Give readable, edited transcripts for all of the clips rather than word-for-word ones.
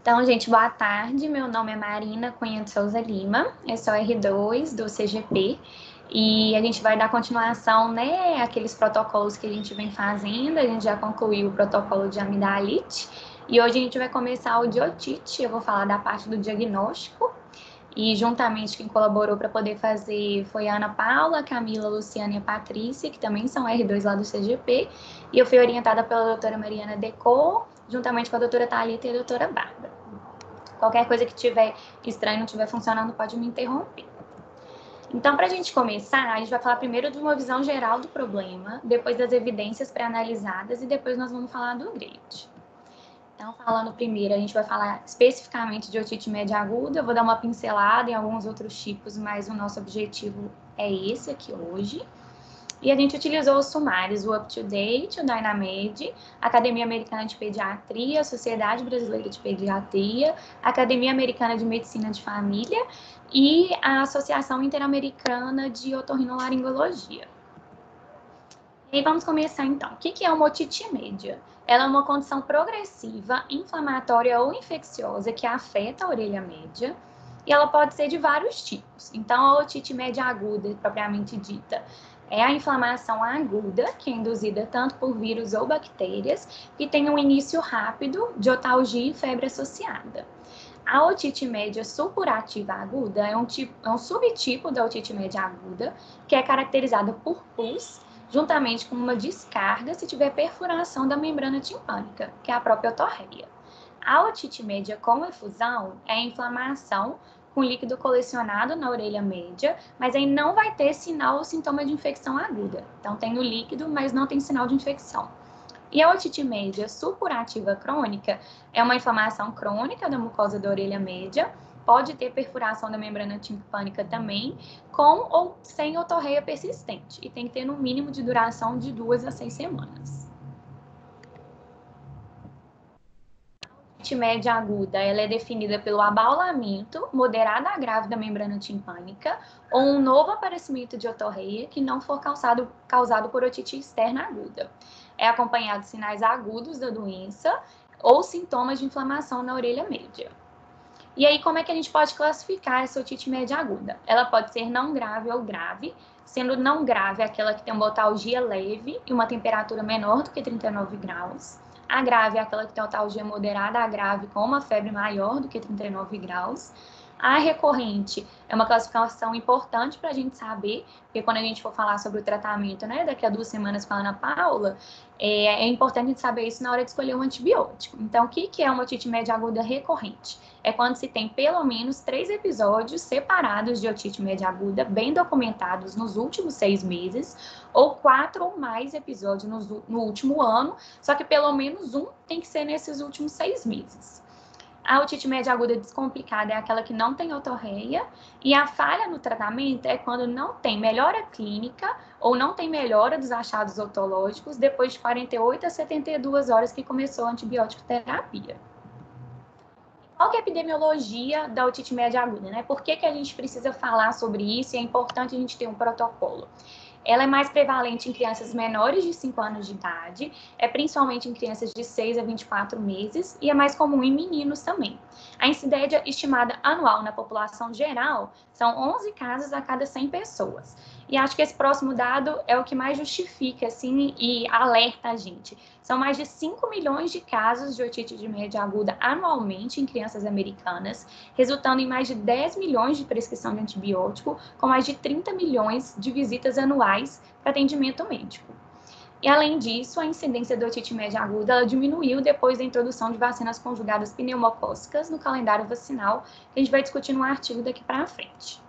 Então, gente, boa tarde. Meu nome é Marina Cunha de Souza Lima, eu sou R2 do CGP e a gente vai dar continuação, né, àqueles protocolos que a gente vem fazendo. A gente já concluiu o protocolo de amidalite e hoje a gente vai começar o de otite. Eu vou falar da parte do diagnóstico e juntamente quem colaborou para poder fazer foi a Ana Paula, a Camila, a Luciana e a Patrícia, que também são R2 lá do CGP, e eu fui orientada pela doutora Mariana Decor, juntamente com a doutora Thalita e a doutora Bárbara. Qualquer coisa que tiver estranho, não estiver funcionando, pode me interromper. Então, para a gente começar, a gente vai falar primeiro de uma visão geral do problema, depois das evidências pré-analisadas e depois nós vamos falar do grade. Então, falando primeiro, a gente vai falar especificamente de otite média aguda. Eu vou dar uma pincelada em alguns outros tipos, mas o nosso objetivo é esse aqui hoje. E a gente utilizou os sumários, o UpToDate, o Dynamed, a Academia Americana de Pediatria, a Sociedade Brasileira de Pediatria, a Academia Americana de Medicina de Família e a Associação Interamericana de Otorrinolaringologia. E aí vamos começar então. O que é uma otite média? Ela é uma condição progressiva, inflamatória ou infecciosa que afeta a orelha média e ela pode ser de vários tipos. Então, a otite média aguda, propriamente dita, é a inflamação aguda, que é induzida tanto por vírus ou bactérias, que tem um início rápido de otalgia e febre associada. A otite média supurativa aguda é um subtipo da otite média aguda, que é caracterizada por pus, juntamente com uma descarga se tiver perfuração da membrana timpânica, que é a própria otorreia. A otite média com efusão é a inflamação com líquido colecionado na orelha média, mas aí não vai ter sinal ou sintoma de infecção aguda. Então tem o líquido, mas não tem sinal de infecção. E a otite média supurativa crônica é uma inflamação crônica da mucosa da orelha média, pode ter perfuração da membrana timpânica também, com ou sem otorreia persistente, e tem que ter no mínimo de duração de 2 a 6 semanas. A otite média aguda, ela é definida pelo abaulamento moderado a grave da membrana timpânica ou um novo aparecimento de otorreia que não for causado por otite externa aguda. É acompanhado de sinais agudos da doença ou sintomas de inflamação na orelha média. E aí, como é que a gente pode classificar essa otite média aguda? Ela pode ser não grave ou grave, sendo não grave aquela que tem uma otalgia leve e uma temperatura menor do que 39 graus. A grave é aquela que tem otalgia moderada a grave com uma febre maior do que 39 graus. A recorrente é uma classificação importante para a gente saber, porque quando a gente for falar sobre o tratamento, né, daqui a 2 semanas com a Ana Paula, é importante a gente saber isso na hora de escolher um antibiótico. Então, o que é uma otite média aguda recorrente? É quando se tem pelo menos 3 episódios separados de otite média aguda, bem documentados nos últimos 6 meses, ou 4 ou mais episódios no último ano, só que pelo menos um tem que ser nesses últimos 6 meses. A otite média aguda descomplicada é aquela que não tem otorreia, e a falha no tratamento é quando não tem melhora clínica ou não tem melhora dos achados otológicos depois de 48 a 72 horas que começou a antibiótico terapia. Qual que é a epidemiologia da otite média aguda, né? Por que a gente precisa falar sobre isso e é importante a gente ter um protocolo? Ela é mais prevalente em crianças menores de 5 anos de idade, é principalmente em crianças de 6 a 24 meses e é mais comum em meninos também. A incidência estimada anual na população geral são 11 casos a cada 100 pessoas. E acho que esse próximo dado é o que mais justifica, assim, e alerta a gente. São mais de 5 milhões de casos de otite de média aguda anualmente em crianças americanas, resultando em mais de 10 milhões de prescrição de antibiótico, com mais de 30 milhões de visitas anuais para atendimento médico. E, além disso, a incidência da otite média aguda ela diminuiu depois da introdução de vacinas conjugadas pneumocócicas no calendário vacinal, que a gente vai discutir no artigo daqui para frente.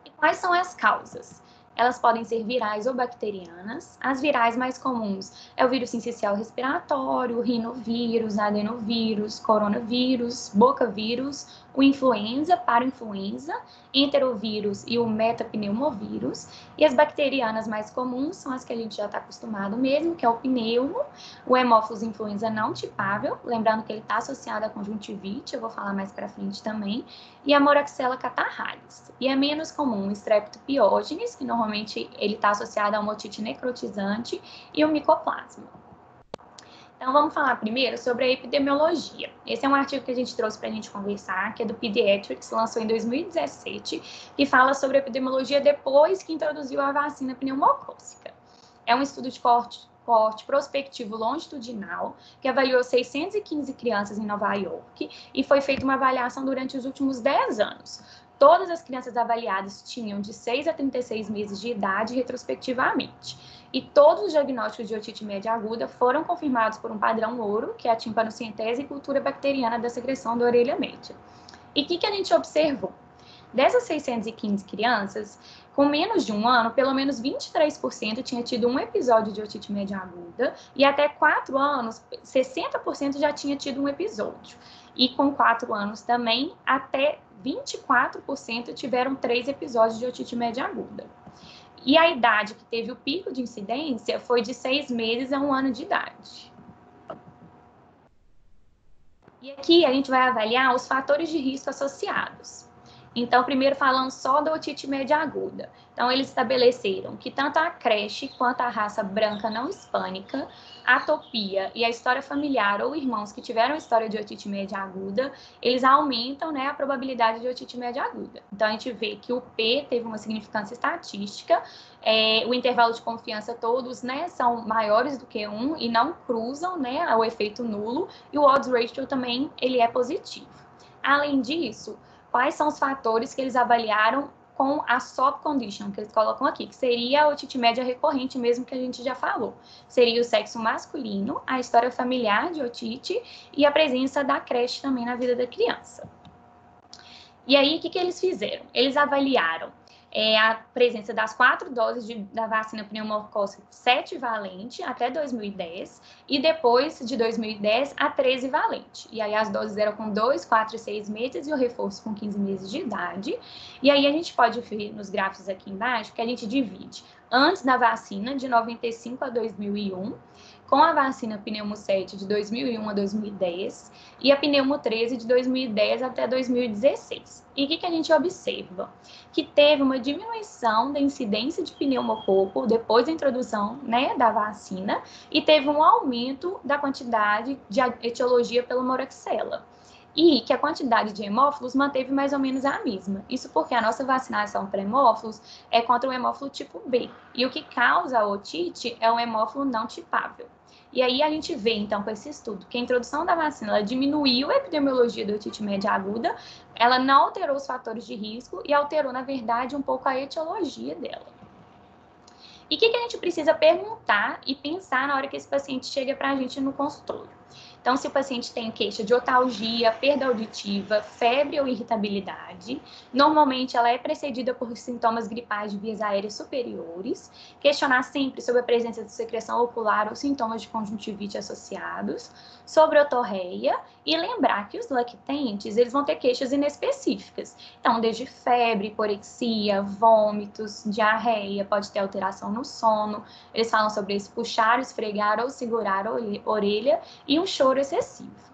E quais são as causas? Elas podem ser virais ou bacterianas. As virais mais comuns é o vírus sincicial respiratório, o rinovírus, adenovírus, coronavírus, bocavírus, o influenza, parainfluenza, enterovírus e o metapneumovírus. E as bacterianas mais comuns são as que a gente já está acostumado mesmo, que é o pneumo, o hemófilos influenza não tipável, lembrando que ele está associado à conjuntivite, eu vou falar mais para frente também, e a moraxella catarrhalis. E é menos comum o streptopiógenes, que normalmente ele está associado a uma otite necrotizante, e o micoplasma. Então, vamos falar primeiro sobre a epidemiologia. Esse é um artigo que a gente trouxe para a gente conversar, que é do Pediatrics, lançou em 2017, que fala sobre a epidemiologia depois que introduziu a vacina pneumocócica. É um estudo de coorte prospectivo longitudinal, que avaliou 615 crianças em Nova York, e foi feita uma avaliação durante os últimos 10 anos. Todas as crianças avaliadas tinham de 6 a 36 meses de idade retrospectivamente. E todos os diagnósticos de otite média aguda foram confirmados por um padrão ouro, que é a timpanocentese e cultura bacteriana da secreção da orelha média. E o que a gente observou? Dessas 615 crianças, com menos de um ano, pelo menos 23% tinha tido um episódio de otite média aguda, e até 4 anos, 60% já tinha tido um episódio. E com 4 anos também, até 24% tiveram 3 episódios de otite média aguda. E a idade que teve o pico de incidência foi de 6 meses a 1 ano de idade. E aqui a gente vai avaliar os fatores de risco associados. Então, primeiro falando só da otite média aguda. Então, eles estabeleceram que tanto a creche quanto a raça branca não hispânica, a atopia e a história familiar ou irmãos que tiveram história de otite média aguda, eles aumentam, né, a probabilidade de otite média aguda. Então, a gente vê que o P teve uma significância estatística, o intervalo de confiança todos, né, são maiores do que 1 e não cruzam, né, o efeito nulo, e o odds ratio também ele é positivo. Além disso, quais são os fatores que eles avaliaram com a soft condition, que eles colocam aqui, que seria a otite média recorrente mesmo, que a gente já falou. Seria o sexo masculino, a história familiar de otite e a presença da creche também na vida da criança. E aí, o que eles fizeram? Eles avaliaram a presença das 4 doses da vacina pneumocócica 7-valente até 2010 e depois de 2010 a 13-valente. E aí as doses eram com 2, 4 e 6 meses e o reforço com 15 meses de idade. E aí a gente pode ver nos gráficos aqui embaixo que a gente divide antes da vacina, de 95 a 2001, com a vacina Pneumo 7 de 2001 a 2010 e a Pneumo 13 de 2010 até 2016. E o que a gente observa? Que teve uma diminuição da incidência de pneumococo depois da introdução, né, da vacina e teve um aumento da quantidade de etiologia pela moraxella. E que a quantidade de hemófilos manteve mais ou menos a mesma. Isso porque a nossa vacinação para hemófilos é contra o hemófilo tipo B. E o que causa a otite é o hemófilo não tipável. E aí a gente vê, então, com esse estudo, que a introdução da vacina ela diminuiu a epidemiologia da otite média aguda, ela não alterou os fatores de risco e alterou, na verdade, um pouco a etiologia dela. E o que a gente precisa perguntar e pensar na hora que esse paciente chega para a gente no consultório? Então, se o paciente tem queixa de otalgia, perda auditiva, febre ou irritabilidade, normalmente ela é precedida por sintomas gripais de vias aéreas superiores, questionar sempre sobre a presença de secreção ocular ou sintomas de conjuntivite associados, sobre otorreia e lembrar que os lactentes, eles vão ter queixas inespecíficas. Então, desde febre, hiporexia, vômitos, diarreia, pode ter alteração no sono. Eles falam sobre esse puxar, esfregar ou segurar a orelha e um choro excessivo.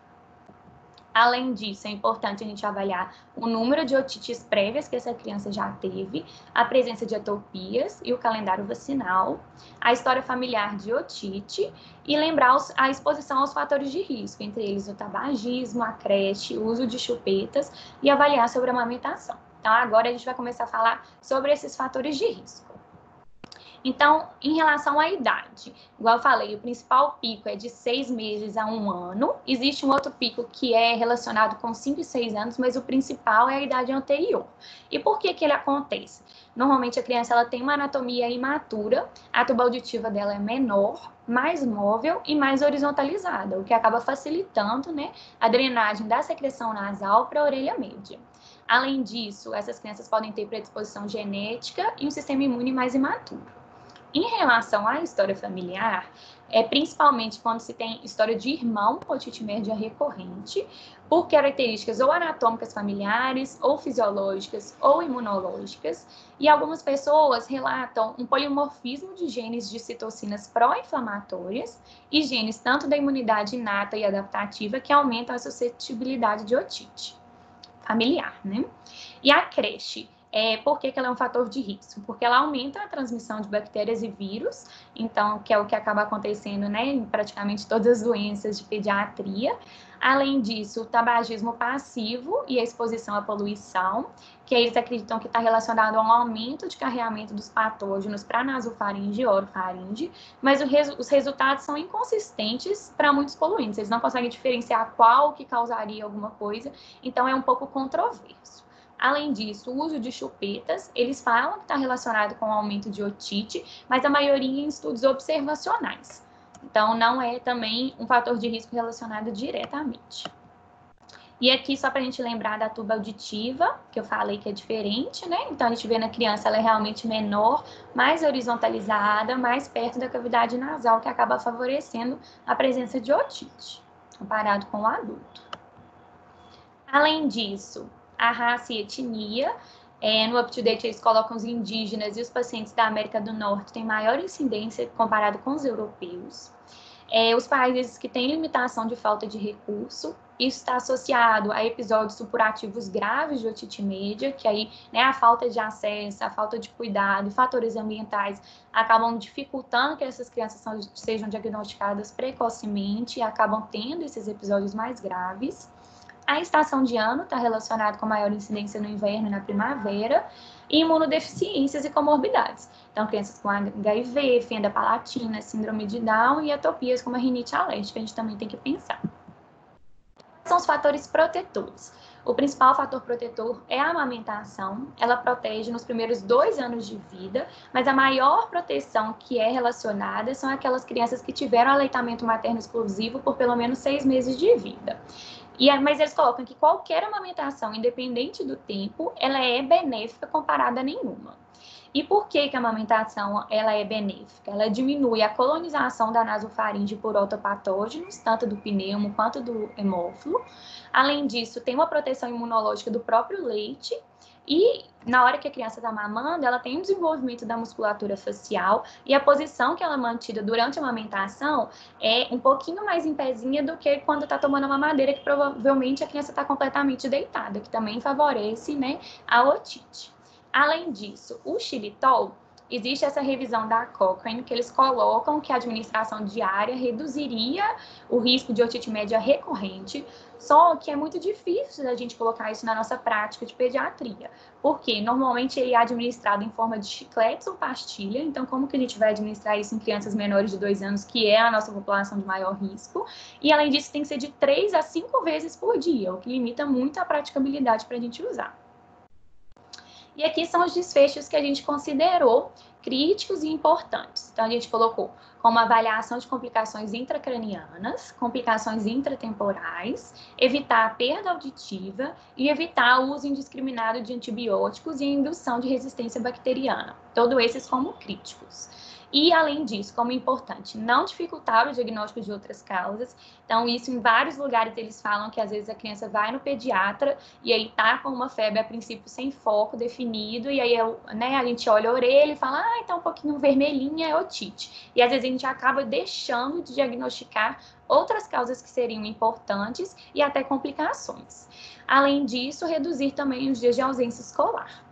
Além disso, é importante a gente avaliar o número de otites prévias que essa criança já teve, a presença de atopias e o calendário vacinal, a história familiar de otite e lembrar a exposição aos fatores de risco, entre eles o tabagismo, a creche, o uso de chupetas e avaliar sobre a amamentação. Então, agora a gente vai começar a falar sobre esses fatores de risco. Então, em relação à idade, igual eu falei, o principal pico é de 6 meses a 1 ano. Existe um outro pico que é relacionado com 5 e 6 anos, mas o principal é a idade anterior. E por que ele acontece? Normalmente a criança ela tem uma anatomia imatura, a tuba auditiva dela é menor, mais móvel e mais horizontalizada, o que acaba facilitando, né, a drenagem da secreção nasal para a orelha média. Além disso, essas crianças podem ter predisposição genética e um sistema imune mais imaturo. Em relação à história familiar, principalmente quando se tem história de irmão com otite média recorrente, por características ou anatômicas familiares, ou fisiológicas, ou imunológicas, e algumas pessoas relatam um polimorfismo de genes de citocinas pró-inflamatórias e genes tanto da imunidade inata e adaptativa que aumentam a suscetibilidade de otite familiar, né? E a creche Por que ela é um fator de risco? Porque ela aumenta a transmissão de bactérias e vírus, então, que é o que acaba acontecendo, né, em praticamente todas as doenças de pediatria. Além disso, o tabagismo passivo e a exposição à poluição, que eles acreditam que está relacionado a um aumento de carreamento dos patógenos para nasofaringe e orofaringe, mas os resultados são inconsistentes para muitos poluentes, eles não conseguem diferenciar qual que causaria alguma coisa, então é um pouco controverso. Além disso, o uso de chupetas, eles falam que está relacionado com o aumento de otite, mas a maioria em estudos observacionais. Então, não é também um fator de risco relacionado diretamente. E aqui, só para a gente lembrar da tuba auditiva, que eu falei que é diferente, né? Então, a gente vê na criança, ela é realmente menor, mais horizontalizada, mais perto da cavidade nasal, que acaba favorecendo a presença de otite, comparado com o adulto. Além disso, a raça e etnia. No UpToDate, eles colocam os indígenas e os pacientes da América do Norte têm maior incidência comparado com os europeus. Os países que têm limitação de falta de recurso, isso está associado a episódios supurativos graves de otite média, que aí, né, a falta de acesso, a falta de cuidado, fatores ambientais acabam dificultando que essas crianças sejam diagnosticadas precocemente e acabam tendo esses episódios mais graves. A estação de ano está relacionada com maior incidência no inverno e na primavera, e imunodeficiências e comorbidades. Então, crianças com HIV, fenda palatina, síndrome de Down e atopias como a rinite alérgica, a gente também tem que pensar. São os fatores protetores. O principal fator protetor é a amamentação. Ela protege nos primeiros 2 anos de vida, mas a maior proteção que é relacionada são aquelas crianças que tiveram aleitamento materno exclusivo por pelo menos 6 meses de vida. Mas eles colocam que qualquer amamentação, independente do tempo, ela é benéfica comparada a nenhuma. E por que a amamentação ela é benéfica? Ela diminui a colonização da nasofaringe por otopatógenos, tanto do pneumo quanto do hemófilo. Além disso, tem uma proteção imunológica do próprio leite. E na hora que a criança está mamando, ela tem um desenvolvimento da musculatura facial e a posição que ela é mantida durante a amamentação é um pouquinho mais em pezinha do que quando está tomando a mamadeira, que provavelmente a criança está completamente deitada, que também favorece, né, a otite. Além disso, o xilitol, existe essa revisão da Cochrane, que eles colocam que a administração diária reduziria o risco de otite média recorrente, só que é muito difícil a gente colocar isso na nossa prática de pediatria, porque normalmente ele é administrado em forma de chicletes ou pastilha, então como que a gente vai administrar isso em crianças menores de 2 anos, que é a nossa população de maior risco, e além disso tem que ser de 3 a 5 vezes por dia, o que limita muito a praticabilidade para a gente usar. E aqui são os desfechos que a gente considerou críticos e importantes. Então, a gente colocou como avaliação de complicações intracranianas, complicações intratemporais, evitar a perda auditiva e evitar o uso indiscriminado de antibióticos e a indução de resistência bacteriana. Todos esses como críticos. E, além disso, como importante, não dificultar o diagnóstico de outras causas. Então, isso em vários lugares eles falam que às vezes a criança vai no pediatra e aí tá com uma febre a princípio sem foco definido, e aí né, a gente olha a orelha e fala, tá um pouquinho vermelhinha, é otite. E às vezes a gente acaba deixando de diagnosticar outras causas que seriam importantes e até complicações. Além disso, reduzir também os dias de ausência escolar.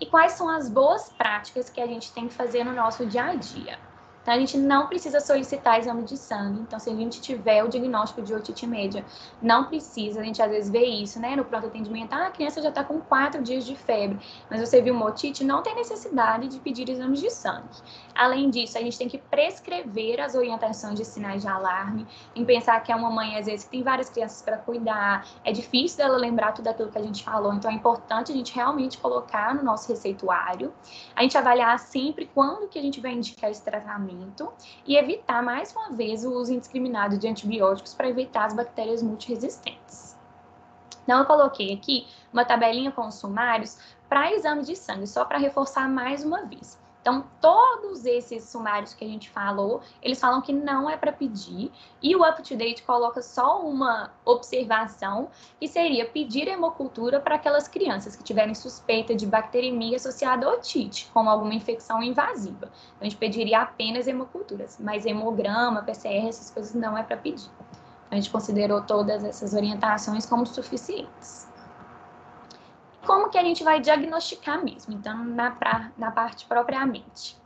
E quais são as boas práticas que a gente tem que fazer no nosso dia a dia? Então, a gente não precisa solicitar exame de sangue. Então, se a gente tiver o diagnóstico de otite média, não precisa. A gente às vezes vê isso, né? No pronto atendimento, a criança já está com 4 dias de febre, mas você viu uma otite, não tem necessidade de pedir exames de sangue. Além disso, a gente tem que prescrever as orientações de sinais de alarme, em pensar que é uma mãe, às vezes, que tem várias crianças para cuidar, é difícil dela lembrar tudo aquilo que a gente falou, então é importante a gente realmente colocar no nosso receituário, a gente avaliar sempre quando que a gente vai indicar esse tratamento e evitar, mais uma vez, o uso indiscriminado de antibióticos para evitar as bactérias multiresistentes. Então, eu coloquei aqui uma tabelinha com os sumários para exame de sangue, só para reforçar mais uma vez. Então, todos esses sumários que a gente falou, eles falam que não é para pedir, e o UpToDate coloca só uma observação, que seria pedir hemocultura para aquelas crianças que tiverem suspeita de bacteremia associada à otite, como alguma infecção invasiva. Então, a gente pediria apenas hemoculturas, mas hemograma, PCR, essas coisas não é para pedir. Então, a gente considerou todas essas orientações como suficientes. Como que a gente vai diagnosticar mesmo, então na parte propriamente.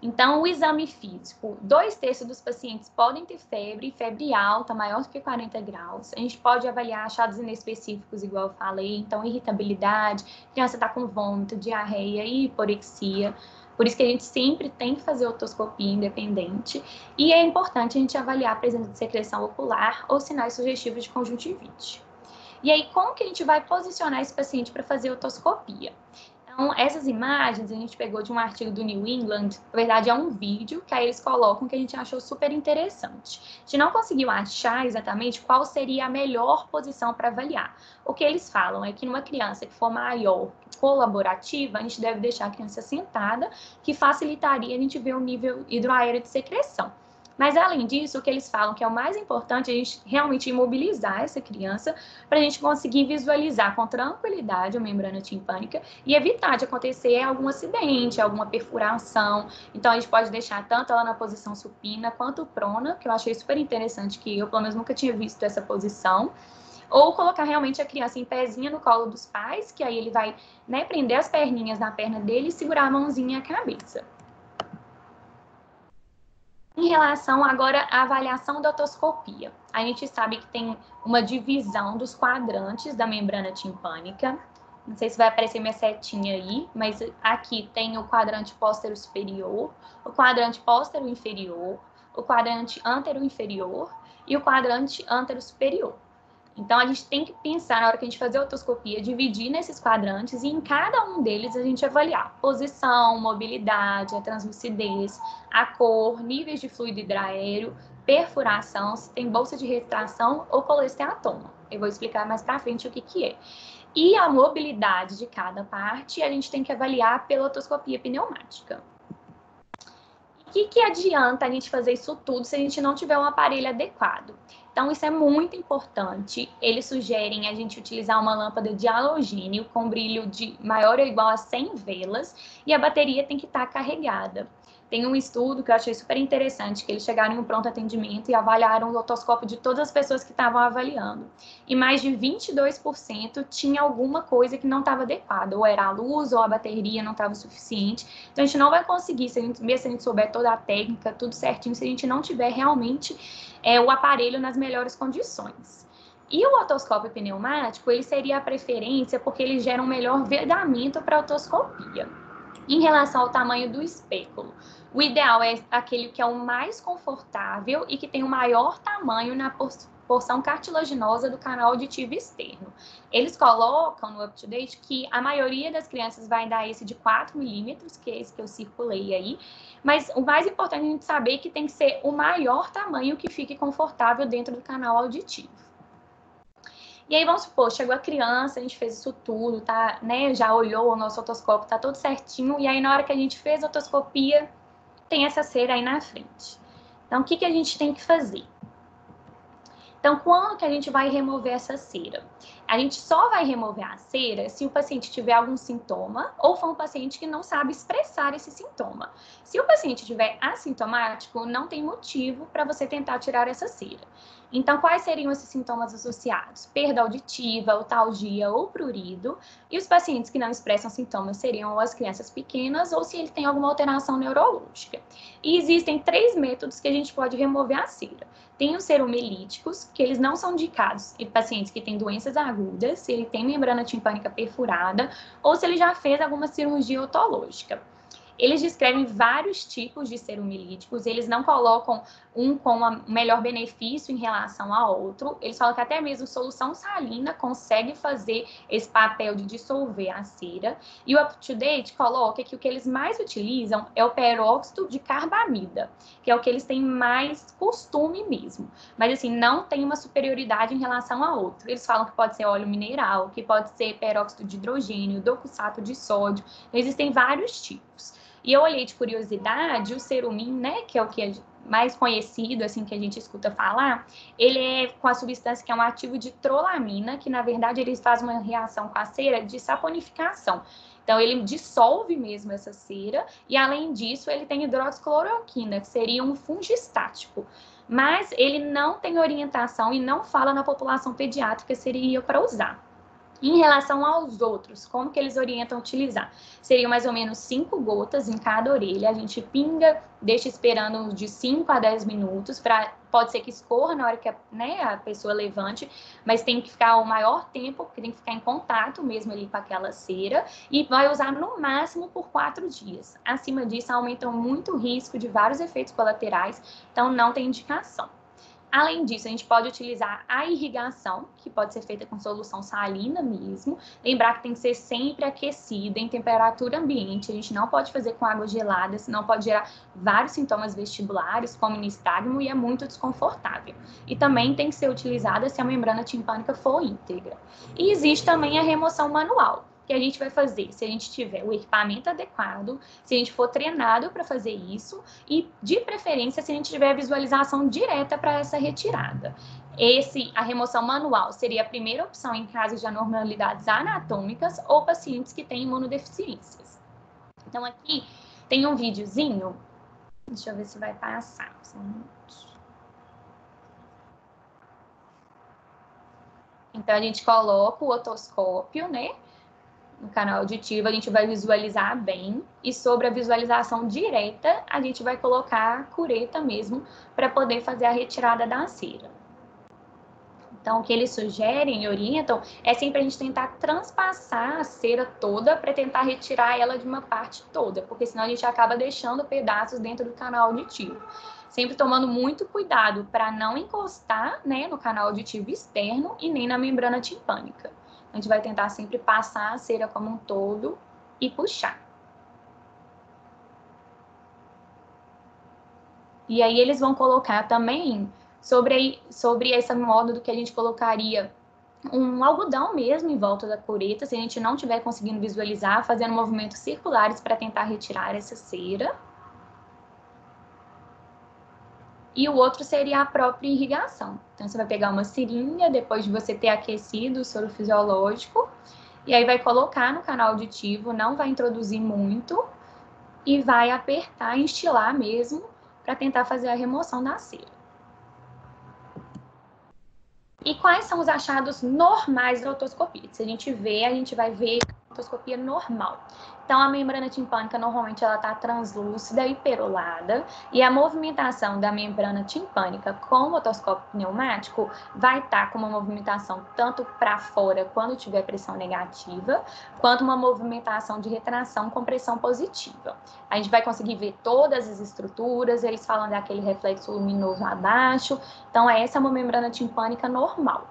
Então, o exame físico, 2/3 dos pacientes podem ter febre alta, maior do que 40 graus. A gente pode avaliar achados inespecíficos, igual eu falei, então irritabilidade, criança está com vômito, diarreia e hiporexia. Por isso que a gente sempre tem que fazer otoscopia independente. E é importante a gente avaliar a presença de secreção ocular ou sinais sugestivos de conjuntivite. E aí, como que a gente vai posicionar esse paciente para fazer otoscopia? Então, essas imagens a gente pegou de um artigo do New England, na verdade é um vídeo que aí eles colocam que a gente achou super interessante. A gente não conseguiu achar exatamente qual seria a melhor posição para avaliar. O que eles falam é que numa criança que for maior, colaborativa, a gente deve deixar a criança sentada, que facilitaria a gente ver o nível hidroaéreo de secreção. Mas, além disso, o que eles falam que é o mais importante é a gente realmente imobilizar essa criança para a gente conseguir visualizar com tranquilidade a membrana timpânica e evitar de acontecer algum acidente, alguma perfuração. Então, a gente pode deixar tanto ela na posição supina quanto prona, que eu achei super interessante, que eu, pelo menos, nunca tinha visto essa posição. Ou colocar realmente a criança em pezinha no colo dos pais, que aí ele vai, né, prender as perninhas na perna dele e segurar a mãozinha e a cabeça. Em relação agora à avaliação da otoscopia, a gente sabe que tem uma divisão dos quadrantes da membrana timpânica. Não sei se vai aparecer minha setinha aí, mas aqui tem o quadrante póstero superior, o quadrante póstero inferior, o quadrante antero inferior e o quadrante antero superior. Então, a gente tem que pensar, na hora que a gente fazer a otoscopia, dividir nesses quadrantes e em cada um deles a gente avaliar posição, mobilidade, a translucidez, a cor, níveis de fluido hidraéreo, perfuração, se tem bolsa de retração ou colesteatoma. Eu vou explicar mais para frente o que que é. E a mobilidade de cada parte a gente tem que avaliar pela otoscopia pneumática. O que adianta a gente fazer isso tudo se a gente não tiver um aparelho adequado? Então, isso é muito importante. Eles sugerem a gente utilizar uma lâmpada de halogênio com brilho de maior ou igual a 100 velas e a bateria tem que estar carregada. Tem um estudo que eu achei super interessante, que eles chegaram em um pronto atendimento e avaliaram o otoscópio de todas as pessoas que estavam avaliando. E mais de 22% tinha alguma coisa que não estava adequada, ou era a luz, ou a bateria não estava suficiente. Então, a gente não vai conseguir, mesmo se a gente souber toda a técnica, tudo certinho, se a gente não tiver realmente o aparelho nas melhores condições. E o otoscópio pneumático, ele seria a preferência porque ele gera um melhor vedamento para a otoscopia. Em relação ao tamanho do espéculo, o ideal é aquele que é o mais confortável e que tem o maior tamanho na porção cartilaginosa do canal auditivo externo. Eles colocam no UpToDate que a maioria das crianças vai dar esse de 4 milímetros, que é esse que eu circulei aí, mas o mais importante é a gente saber que tem que ser o maior tamanho que fique confortável dentro do canal auditivo. E aí, vamos supor, chegou a criança, a gente fez isso tudo, tá, né, já olhou o nosso otoscópio, tá tudo certinho, e aí na hora que a gente fez a otoscopia, tem essa cera aí na frente. Então, o que a gente tem que fazer? Então, quando que a gente vai remover essa cera? A gente só vai remover a cera se o paciente tiver algum sintoma ou for um paciente que não sabe expressar esse sintoma. Se o paciente tiver assintomático, não tem motivo para você tentar tirar essa cera. Então, quais seriam esses sintomas associados? Perda auditiva, otalgia ou prurido. E os pacientes que não expressam sintomas seriam as crianças pequenas ou se ele tem alguma alteração neurológica. E existem 3 métodos que a gente pode remover a cera. Tem os seromelíticos, que eles não são indicados em pacientes que têm doenças agudas, se ele tem membrana timpânica perfurada ou se ele já fez alguma cirurgia otológica. Eles descrevem vários tipos de seromelíticos, eles não colocam um com melhor benefício em relação a outro. Eles falam que até mesmo solução salina consegue fazer esse papel de dissolver a cera. E o UpToDate coloca que o que eles mais utilizam é o peróxido de carbamida, que é o que eles têm mais costume mesmo. Mas, assim, não tem uma superioridade em relação a outro. Eles falam que pode ser óleo mineral, que pode ser peróxido de hidrogênio, docussato de sódio. Existem vários tipos. E eu olhei de curiosidade, o Cerumin, né, que é o que é mais conhecido, assim, que a gente escuta falar, ele é com a substância que é um ativo de trolamina, que na verdade ele faz uma reação com a cera de saponificação. Então, ele dissolve mesmo essa cera e, além disso, ele tem hidroxicloroquina, que seria um fungistático. Mas ele não tem orientação e não fala na população pediátrica seria para usar. Em relação aos outros, como que eles orientam a utilizar? Seriam mais ou menos 5 gotas em cada orelha. A gente pinga, deixa esperando de 5 a 10 minutos. Pode ser que escorra na hora que a pessoa levante, mas tem que ficar o maior tempo, porque tem que ficar em contato mesmo ali com aquela cera. E vai usar no máximo por 4 dias. Acima disso, aumenta muito o risco de vários efeitos colaterais, então não tem indicação. Além disso, a gente pode utilizar a irrigação, que pode ser feita com solução salina mesmo. Lembrar que tem que ser sempre aquecida, em temperatura ambiente. A gente não pode fazer com água gelada, senão pode gerar vários sintomas vestibulares, como nistagmo, e é muito desconfortável. E também tem que ser utilizada se a membrana timpânica for íntegra. E existe também a remoção manual, que a gente vai fazer se a gente tiver o equipamento adequado, se a gente for treinado para fazer isso e, de preferência, se a gente tiver visualização direta para essa retirada. A remoção manual seria a primeira opção em casos de anormalidades anatômicas ou pacientes que têm imunodeficiências. Então, aqui tem um videozinho, deixa eu ver se vai passar. Então, a gente coloca o otoscópio, né? No canal auditivo, a gente vai visualizar bem, e sobre a visualização direta, a gente vai colocar a cureta mesmo, para poder fazer a retirada da cera. Então, o que eles sugerem e orientam é sempre a gente tentar transpassar a cera toda para tentar retirar ela de uma parte toda, porque senão a gente acaba deixando pedaços dentro do canal auditivo. Sempre tomando muito cuidado para não encostar, né, no canal auditivo externo e nem na membrana timpânica. A gente vai tentar sempre passar a cera como um todo e puxar. E aí eles vão colocar também sobre esse modo do que a gente colocaria um algodão mesmo em volta da cureta, se a gente não estiver conseguindo visualizar, fazendo movimentos circulares para tentar retirar essa cera. E o outro seria a própria irrigação. Então, você vai pegar uma seringa, depois de você ter aquecido o soro fisiológico, e aí vai colocar no canal auditivo, não vai introduzir muito, e vai apertar, instilar mesmo, para tentar fazer a remoção da cera. E quais são os achados normais da otoscopia? Se a gente vai ver a otoscopia normal. Então, a membrana timpânica, normalmente, ela está translúcida e perolada, e a movimentação da membrana timpânica com o otoscópio pneumático vai estar com uma movimentação tanto para fora, quando tiver pressão negativa, quanto uma movimentação de retração com pressão positiva. A gente vai conseguir ver todas as estruturas, eles falam daquele reflexo luminoso abaixo. Então, essa é uma membrana timpânica normal.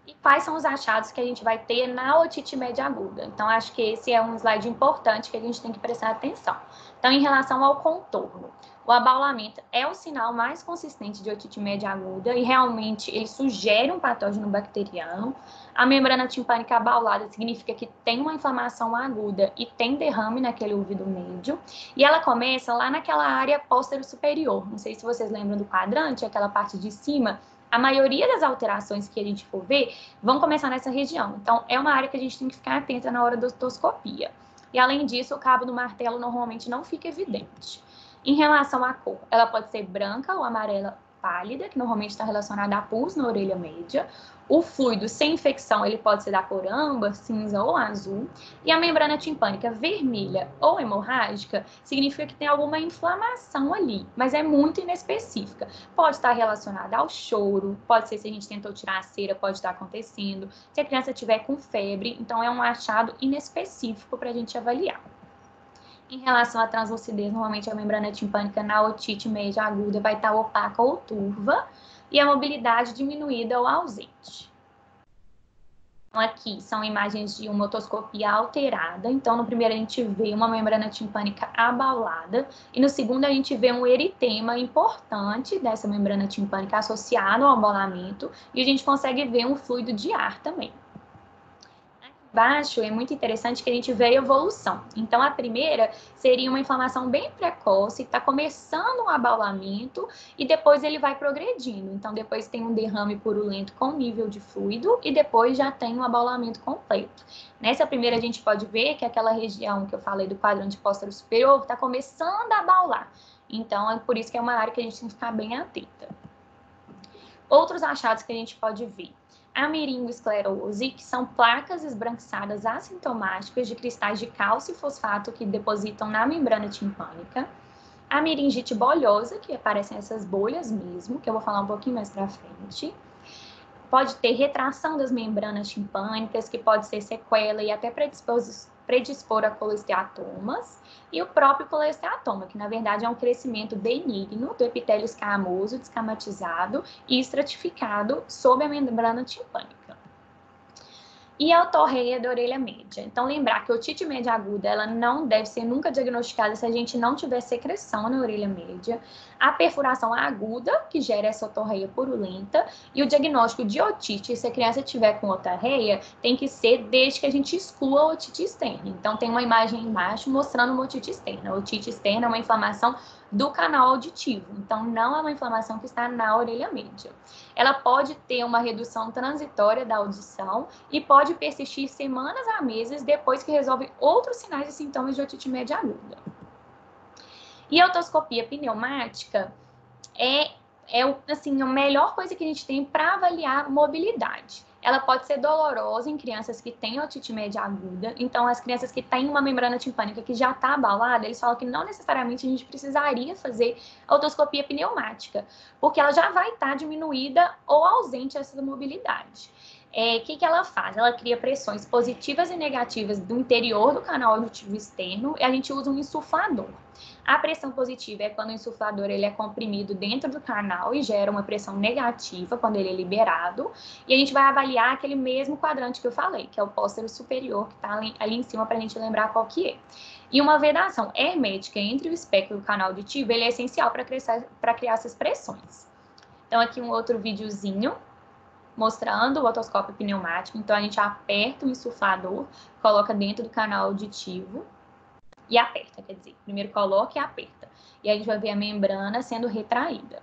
E quais são os achados que a gente vai ter na otite média aguda? Então, acho que esse é um slide importante que a gente tem que prestar atenção. Então, em relação ao contorno, o abaulamento é o sinal mais consistente de otite média aguda e realmente ele sugere um patógeno bacteriano. A membrana timpânica abaulada significa que tem uma inflamação aguda e tem derrame naquele ouvido médio. E ela começa lá naquela área póstero superior. Não sei se vocês lembram do quadrante, aquela parte de cima. A maioria das alterações que a gente for ver vão começar nessa região. Então, é uma área que a gente tem que ficar atenta na hora da otoscopia. E, além disso, o cabo do martelo normalmente não fica evidente. Em relação à cor, ela pode ser branca ou amarela pálida, que normalmente está relacionada a pus na orelha média. O fluido sem infecção, ele pode ser da cor âmbar, cinza ou azul. E a membrana timpânica vermelha ou hemorrágica significa que tem alguma inflamação ali, mas é muito inespecífica. Pode estar relacionada ao choro, pode ser se a gente tentou tirar a cera, pode estar acontecendo. Se a criança tiver com febre, então é um achado inespecífico para a gente avaliar. Em relação à translucidez, normalmente a membrana timpânica na otite média aguda vai estar opaca ou turva e a mobilidade diminuída ou ausente. Então, aqui são imagens de uma otoscopia alterada. Então, no primeiro a gente vê uma membrana timpânica abaulada e no segundo a gente vê um eritema importante dessa membrana timpânica associado ao abaulamento e a gente consegue ver um fluido de ar também. Baixo é muito interessante que a gente vê a evolução. Então, a primeira seria uma inflamação bem precoce, está começando um abaulamento e depois ele vai progredindo. Então, depois tem um derrame purulento com nível de fluido e depois já tem um abaulamento completo. Nessa primeira, a gente pode ver que aquela região que eu falei do quadrante póstero superior está começando a abaular. Então, é por isso que é uma área que a gente tem que ficar bem atenta. Outros achados que a gente pode ver. a meringosclerose, que são placas esbranquiçadas assintomáticas de cristais de cálcio e fosfato que depositam na membrana timpânica, a meningite bolhosa, que aparecem essas bolhas mesmo, que eu vou falar um pouquinho mais para frente. Pode ter retração das membranas timpânicas, que pode ser sequela e até predispor a colesteatomas, e o próprio colesteatoma, que na verdade é um crescimento benigno do epitélio escamoso descamatizado e estratificado sob a membrana timpânica. E a otorreia da orelha média. Então, lembrar que a otite média aguda, ela não deve ser nunca diagnosticada se a gente não tiver secreção na orelha média. A perfuração aguda, que gera essa otorreia purulenta, e o diagnóstico de otite, se a criança tiver com otorreia, tem que ser desde que a gente exclua a otite externa. Então, tem uma imagem embaixo mostrando uma otite externa. A otite externa é uma inflamação do canal auditivo, então não é uma inflamação que está na orelha média. Ela pode ter uma redução transitória da audição e pode persistir semanas a meses depois que resolve outros sinais e sintomas de otite média aguda. E a otoscopia pneumática é assim, a melhor coisa que a gente tem para avaliar mobilidade. Ela pode ser dolorosa em crianças que têm otite média aguda. Então, as crianças que têm uma membrana timpânica que já está abalada, eles falam que não necessariamente a gente precisaria fazer a otoscopia pneumática, porque ela já vai estar diminuída ou ausente essa mobilidade. O que ela faz? Ela cria pressões positivas e negativas do interior do canal auditivo externo e a gente usa um insuflador. A pressão positiva é quando o insuflador ele é comprimido dentro do canal e gera uma pressão negativa quando ele é liberado. E a gente vai avaliar aquele mesmo quadrante que eu falei, que é o póstero superior, que está ali em cima para a gente lembrar qual que é. E uma vedação hermética entre o espéculo e o canal auditivo, ele é essencial para criar essas pressões. Então, aqui um outro videozinho mostrando o otoscópio pneumático. Então, a gente aperta o insuflador, coloca dentro do canal auditivo e aperta, quer dizer, primeiro coloca e aperta. E a gente vai ver a membrana sendo retraída,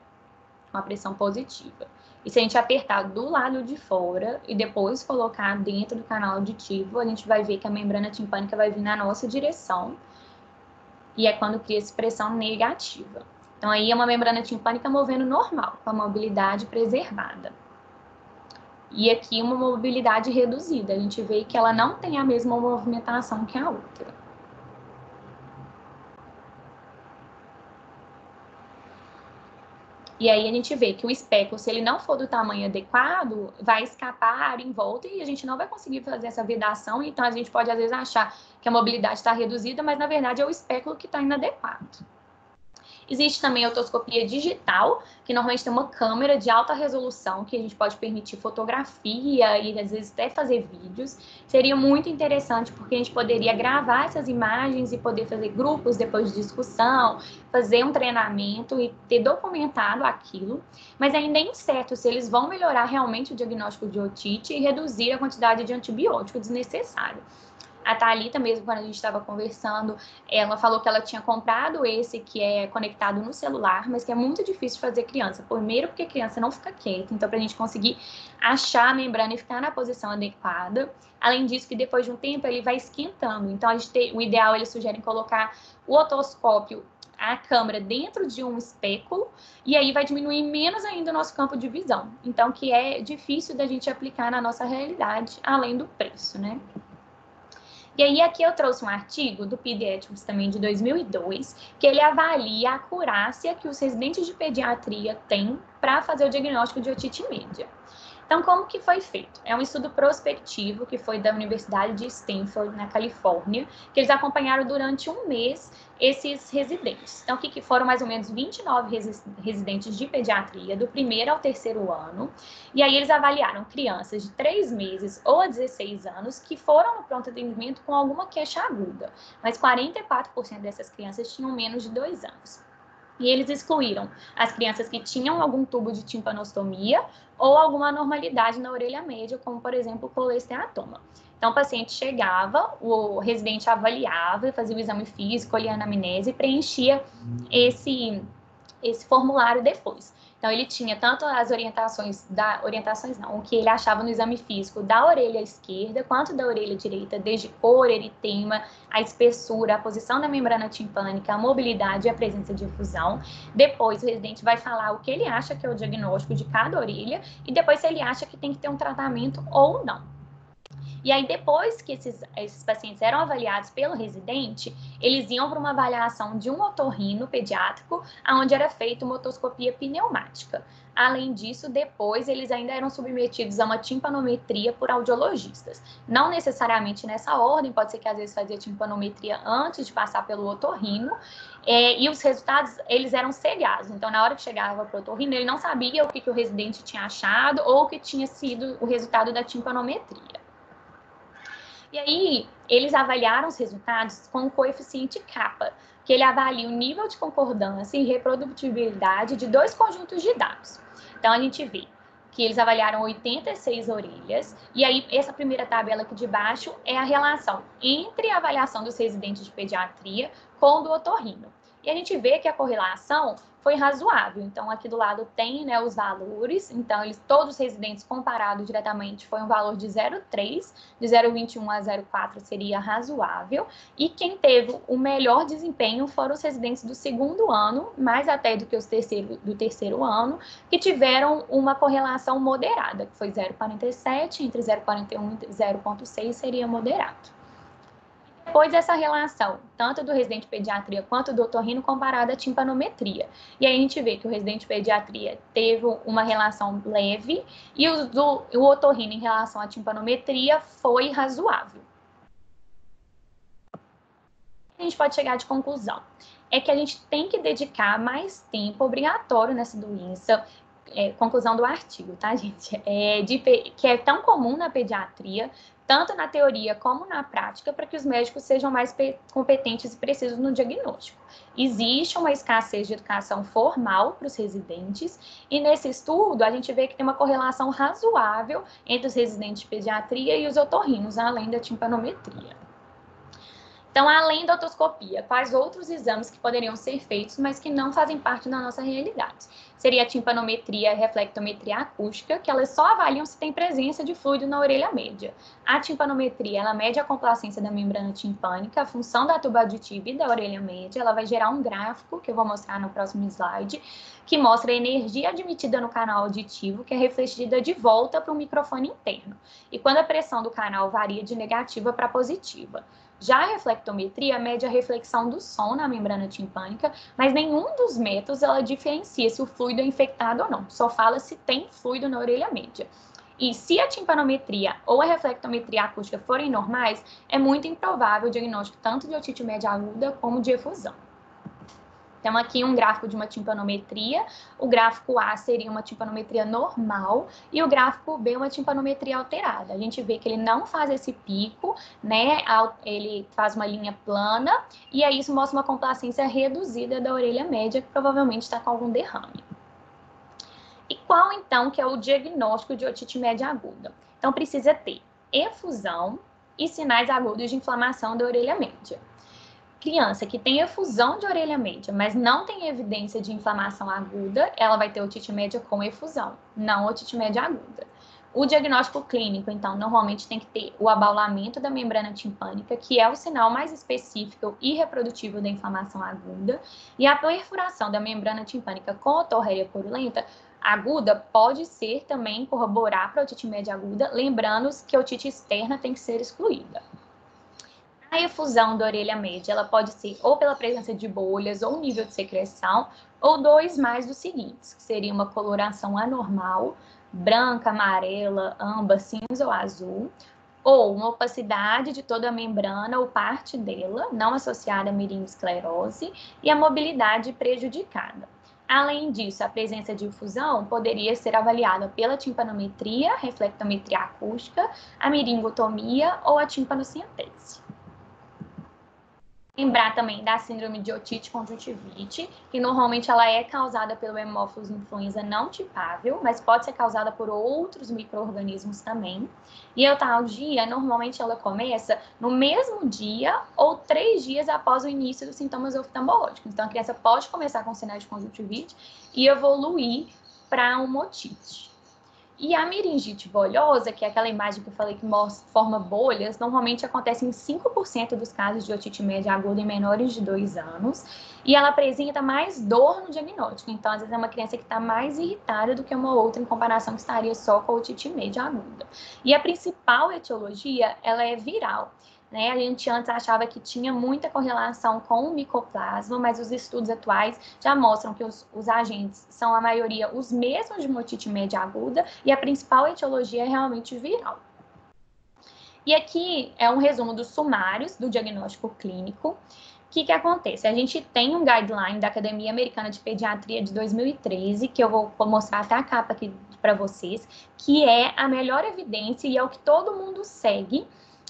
com a pressão positiva. E se a gente apertar do lado de fora e depois colocar dentro do canal auditivo, a gente vai ver que a membrana timpânica vai vir na nossa direção. E é quando cria essa pressão negativa. Então, aí é uma membrana timpânica movendo normal, com a mobilidade preservada. E aqui uma mobilidade reduzida. A gente vê que ela não tem a mesma movimentação que a outra. E aí a gente vê que o espéculo, se ele não for do tamanho adequado, vai escapar ar em volta e a gente não vai conseguir fazer essa vedação. Então, a gente pode, às vezes, achar que a mobilidade está reduzida, mas, na verdade, é o espéculo que está inadequado. Existe também a otoscopia digital, que normalmente tem uma câmera de alta resolução, que a gente pode permitir fotografia e, às vezes, até fazer vídeos. Seria muito interessante, porque a gente poderia gravar essas imagens e poder fazer grupos depois de discussão, fazer um treinamento e ter documentado aquilo. Mas ainda é incerto se eles vão melhorar realmente o diagnóstico de otite e reduzir a quantidade de antibiótico desnecessário. A Thalita mesmo, quando a gente estava conversando, ela falou que ela tinha comprado esse que é conectado no celular, mas que é muito difícil de fazer criança. Primeiro porque a criança não fica quieta, então para a gente conseguir achar a membrana e ficar na posição adequada. Além disso, que depois de um tempo ele vai esquentando. Então, o ideal, eles sugerem colocar o otoscópio, a câmera dentro de um espéculo, e aí vai diminuir menos ainda o nosso campo de visão. Então, que é difícil da gente aplicar na nossa realidade, além do preço, né? E aí aqui eu trouxe um artigo do Pediatrics também de 2002, que ele avalia a acurácia que os residentes de pediatria têm para fazer o diagnóstico de otite média. Então, como que foi feito? É um estudo prospectivo que foi da Universidade de Stanford, na Califórnia, que eles acompanharam durante um mês esses residentes. Então, que foram mais ou menos 29 residentes de pediatria, do primeiro ao terceiro ano, e aí eles avaliaram crianças de 3 meses ou a 16 anos que foram no pronto atendimento com alguma queixa aguda, mas 44% dessas crianças tinham menos de 2 anos. E eles excluíram as crianças que tinham algum tubo de timpanostomia ou alguma anormalidade na orelha média, como, por exemplo, colesteatoma. Então, o paciente chegava, o residente avaliava, fazia o exame físico, olhava a anamnese e preenchia esse formulário depois. Então, ele tinha tanto as o que ele achava no exame físico da orelha esquerda, quanto da orelha direita, desde cor, eritema, a espessura, a posição da membrana timpânica, a mobilidade e a presença de efusão. Depois, o residente vai falar o que ele acha que é o diagnóstico de cada orelha e depois se ele acha que tem que ter um tratamento ou não. E aí, depois que esses pacientes eram avaliados pelo residente, eles iam para uma avaliação de um otorrino pediátrico, onde era feita uma otoscopia pneumática. Além disso, depois eles ainda eram submetidos a uma timpanometria por audiologistas. Não necessariamente nessa ordem, pode ser que às vezes fazia timpanometria antes de passar pelo otorrino, e os resultados, eles eram cegados. Então, na hora que chegava para o otorrino, ele não sabia o que o residente tinha achado ou o que tinha sido o resultado da timpanometria. E aí, eles avaliaram os resultados com o coeficiente kappa, que ele avalia o nível de concordância e reprodutibilidade de dois conjuntos de dados. Então, a gente vê que eles avaliaram 86 orelhas, e aí essa primeira tabela aqui de baixo é a relação entre a avaliação dos residentes de pediatria com o do otorrino. E a gente vê que a correlação foi razoável. Então, aqui do lado tem, né, os valores. Então, todos os residentes comparados diretamente foi um valor de 0,3, de 0,21 a 0,4 seria razoável. E quem teve o melhor desempenho foram os residentes do segundo ano, mais até do que os do terceiro ano, que tiveram uma correlação moderada, que foi 0,47, entre 0,41 e 0,6 seria moderado. Depois dessa relação, tanto do residente de pediatria quanto do otorrino, comparada à timpanometria. E aí a gente vê que o residente de pediatria teve uma relação leve e o otorrino em relação à timpanometria foi razoável. A gente pode chegar de conclusão. É que a gente tem que dedicar mais tempo obrigatório nessa doença, conclusão do artigo, tá, gente? Que é tão comum na pediatria, tanto na teoria como na prática, para que os médicos sejam mais competentes e precisos no diagnóstico. Existe uma escassez de educação formal para os residentes, e nesse estudo a gente vê que tem uma correlação razoável entre os residentes de pediatria e os otorrinos, além da timpanometria. Então, além da otoscopia, quais outros exames que poderiam ser feitos, mas que não fazem parte da nossa realidade? Seria a timpanometria e reflectometria acústica, que elas só avaliam se tem presença de fluido na orelha média. A timpanometria, ela mede a complacência da membrana timpânica, a função da tuba auditiva e da orelha média. Ela vai gerar um gráfico, que eu vou mostrar no próximo slide, que mostra a energia admitida no canal auditivo, que é refletida de volta para o microfone interno. E quando a pressão do canal varia de negativa para positiva. Já a reflectometria mede a reflexão do som na membrana timpânica, mas nenhum dos métodos ela diferencia se o fluido é infectado ou não, só fala se tem fluido na orelha média. E se a timpanometria ou a reflectometria acústica forem normais, é muito improvável o diagnóstico tanto de otite média aguda como de efusão. Então, aqui um gráfico de uma timpanometria, o gráfico A seria uma timpanometria normal e o gráfico B uma timpanometria alterada. A gente vê que ele não faz esse pico, né? Ele faz uma linha plana e aí isso mostra uma complacência reduzida da orelha média, que provavelmente está com algum derrame. E qual, então, que é o diagnóstico de otite média aguda? Então, precisa ter efusão e sinais agudos de inflamação da orelha média. Criança que tem efusão de orelha média, mas não tem evidência de inflamação aguda, ela vai ter otite média com efusão, não otite média aguda. O diagnóstico clínico, então, normalmente tem que ter o abaulamento da membrana timpânica, que é o sinal mais específico e reprodutível da inflamação aguda, e a perfuração da membrana timpânica com otorreia purulenta aguda pode ser também corroborar para a otite média aguda, lembrando que a otite externa tem que ser excluída. A efusão da orelha média, ela pode ser ou pela presença de bolhas ou nível de secreção, ou dois mais dos seguintes, que seria uma coloração anormal, branca, amarela, âmbar, cinza ou azul, ou uma opacidade de toda a membrana ou parte dela, não associada a meringosclerose, e a mobilidade prejudicada. Além disso, a presença de efusão poderia ser avaliada pela timpanometria, reflectometria acústica, a meringotomia ou a timpanocentese. Lembrar também da síndrome de otite conjuntivite, que normalmente ela é causada pelo Haemophilus influenza não tipável, mas pode ser causada por outros micro-organismos também. E a otalgia, normalmente ela começa no mesmo dia ou 3 dias após o início dos sintomas oftalmológicos. Então, a criança pode começar com sinais de conjuntivite e evoluir para uma otite. E a meningite bolhosa, que é aquela imagem que eu falei que forma bolhas, normalmente acontece em 5% dos casos de otite média aguda em menores de 2 anos, e ela apresenta mais dor no diagnóstico. Então, às vezes, é uma criança que está mais irritada do que uma outra em comparação que estaria só com a otite média aguda. E a principal etiologia, ela é viral. Né? A gente antes achava que tinha muita correlação com o micoplasma, mas os estudos atuais já mostram que os agentes são, a maioria, os mesmos de uma otite média aguda, e a principal etiologia é realmente viral. E aqui é um resumo dos sumários do diagnóstico clínico. O que acontece? A gente tem um guideline da Academia Americana de Pediatria de 2013, que eu vou mostrar até a capa aqui para vocês, que é a melhor evidência e é o que todo mundo segue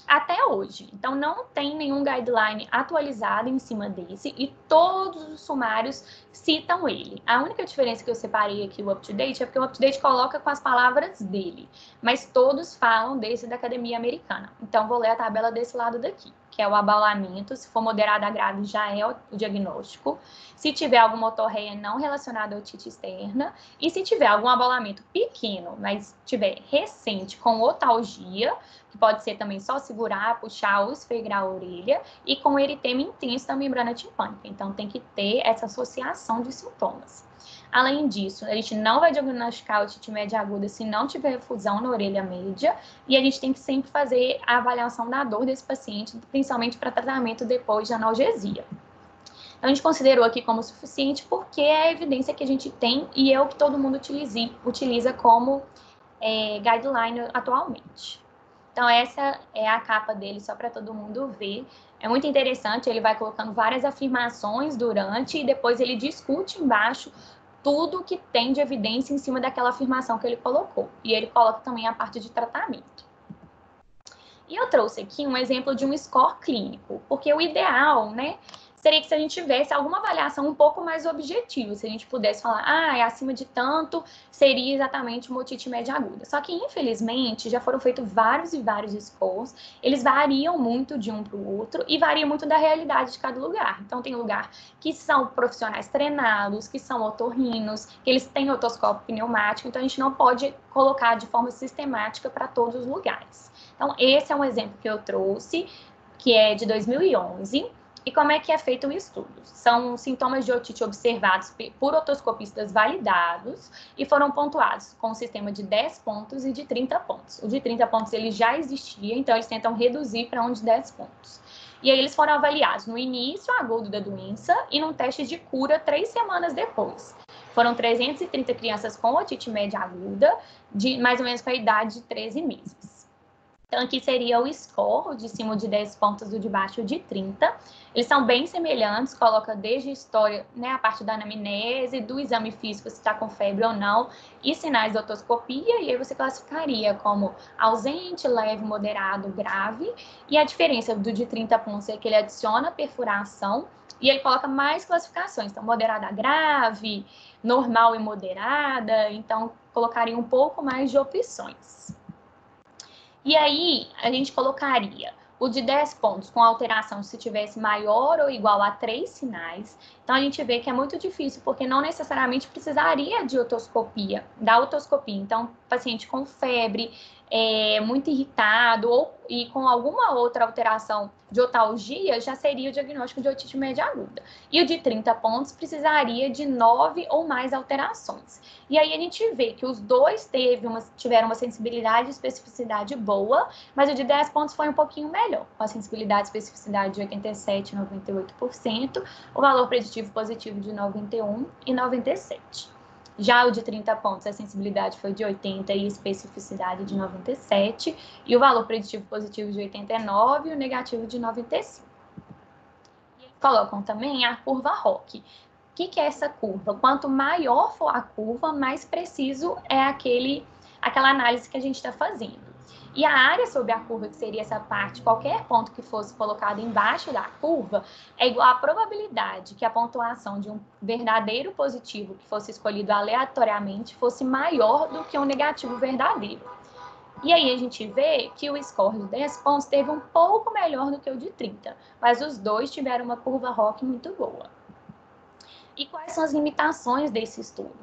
até hoje. Então, não tem nenhum guideline atualizado em cima desse e todos os sumários citam ele. A única diferença que eu separei aqui, o UpToDate, é porque o UpToDate coloca com as palavras dele, mas todos falam desse da Academia Americana. Então, vou ler a tabela desse lado daqui, que é o abaulamento. Se for moderado a grave, já é o diagnóstico. Se tiver alguma otorreia não relacionada à otite externa, e se tiver algum abaulamento pequeno, mas tiver recente com otalgia, que pode ser também só segurar, puxar ou esfregar a orelha, e com eritema intenso da membrana timpânica. Então, tem que ter essa associação de sintomas. Além disso, a gente não vai diagnosticar otite média aguda se não tiver efusão na orelha média, e a gente tem que sempre fazer a avaliação da dor desse paciente, principalmente para tratamento depois de analgesia. Então, a gente considerou aqui como suficiente porque é a evidência que a gente tem e é o que todo mundo utiliza como guideline atualmente. Então, essa é a capa dele, só para todo mundo ver. É muito interessante, ele vai colocando várias afirmações durante e depois ele discute embaixo tudo que tem de evidência em cima daquela afirmação que ele colocou. E ele coloca também a parte de tratamento. E eu trouxe aqui um exemplo de um score clínico, porque o ideal, né, seria que se a gente tivesse alguma avaliação um pouco mais objetiva, se a gente pudesse falar, é acima de tanto, seria exatamente uma otite média aguda. Só que, infelizmente, já foram feitos vários e vários scores, eles variam muito de um para o outro e variam muito da realidade de cada lugar. Então, tem lugar que são profissionais treinados, que são otorrinos, que eles têm otoscópio pneumático, então a gente não pode colocar de forma sistemática para todos os lugares. Então, esse é um exemplo que eu trouxe, que é de 2011. E como é que é feito o estudo? São sintomas de otite observados por otoscopistas validados e foram pontuados com um sistema de 10 pontos e de 30 pontos. O de 30 pontos ele já existia, então eles tentam reduzir para um de 10 pontos. E aí eles foram avaliados no início agudo da doença e num teste de cura 3 semanas depois. Foram 330 crianças com otite média aguda, de mais ou menos com a idade de 13 meses. Então, aqui seria o score, o de cima de 10 pontos, o de baixo de 30. Eles são bem semelhantes, coloca desde a história, né, a parte da anamnese, do exame físico, se está com febre ou não, e sinais de otoscopia, e aí você classificaria como ausente, leve, moderado, grave. E a diferença do de 30 pontos é que ele adiciona perfuração, e ele coloca mais classificações, então moderada a grave, normal e moderada, então colocaria um pouco mais de opções. E aí, a gente colocaria o de 10 pontos com alteração se tivesse maior ou igual a 3 sinais. Então, a gente vê que é muito difícil, porque não necessariamente precisaria de otoscopia, da otoscopia. Então, paciente com febre, muito irritado e com alguma outra alteração de otalgia, já seria o diagnóstico de otite média aguda. E o de 30 pontos precisaria de 9 ou mais alterações. E aí a gente vê que os dois tiveram uma sensibilidade e especificidade boa, mas o de 10 pontos foi um pouquinho melhor, com a sensibilidade e especificidade de 87% e 98%, o valor preditivo positivo de 91% e 97%. Já o de 30 pontos, a sensibilidade foi de 80% e a especificidade de 97%, e o valor preditivo positivo de 89% e o negativo de 95%. E eles colocam também a curva ROC. O que é essa curva? Quanto maior for a curva, mais preciso é aquela análise que a gente está fazendo. E a área sobre a curva, que seria essa parte, qualquer ponto que fosse colocado embaixo da curva, é igual à probabilidade que a pontuação de um verdadeiro positivo que fosse escolhido aleatoriamente fosse maior do que um negativo verdadeiro. E aí a gente vê que o score de 10 pontos teve um pouco melhor do que o de 30, mas os dois tiveram uma curva ROC muito boa. E quais são as limitações desse estudo?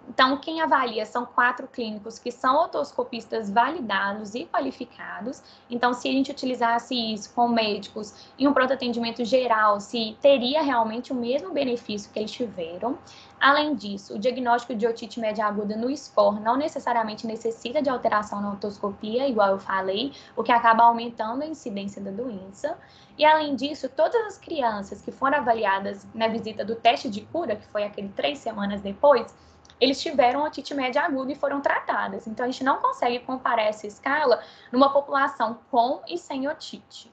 Então, quem avalia são 4 clínicos que são otoscopistas validados e qualificados. Então, se a gente utilizasse isso com médicos em um pronto atendimento geral, se teria realmente o mesmo benefício que eles tiveram. Além disso, o diagnóstico de otite média aguda no SCOR não necessariamente necessita de alteração na otoscopia, igual eu falei, o que acaba aumentando a incidência da doença. E, além disso, todas as crianças que foram avaliadas na visita do teste de cura, que foi aquele 3 semanas depois, eles tiveram otite média aguda e foram tratadas. Então, a gente não consegue comparar essa escala numa população com e sem otite.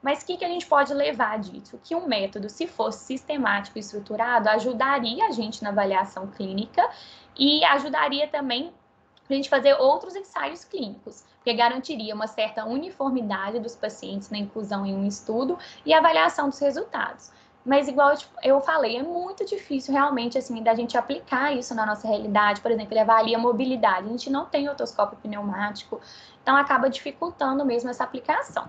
Mas o que a gente pode levar disso? Que um método, se fosse sistemático e estruturado, ajudaria a gente na avaliação clínica e ajudaria também a gente fazer outros ensaios clínicos, porque garantiria uma certa uniformidade dos pacientes na inclusão em um estudo e avaliação dos resultados. Mas, igual eu falei, é muito difícil realmente, assim, da gente aplicar isso na nossa realidade. Por exemplo, ele avalia a mobilidade. A gente não tem otoscópio pneumático, então acaba dificultando mesmo essa aplicação.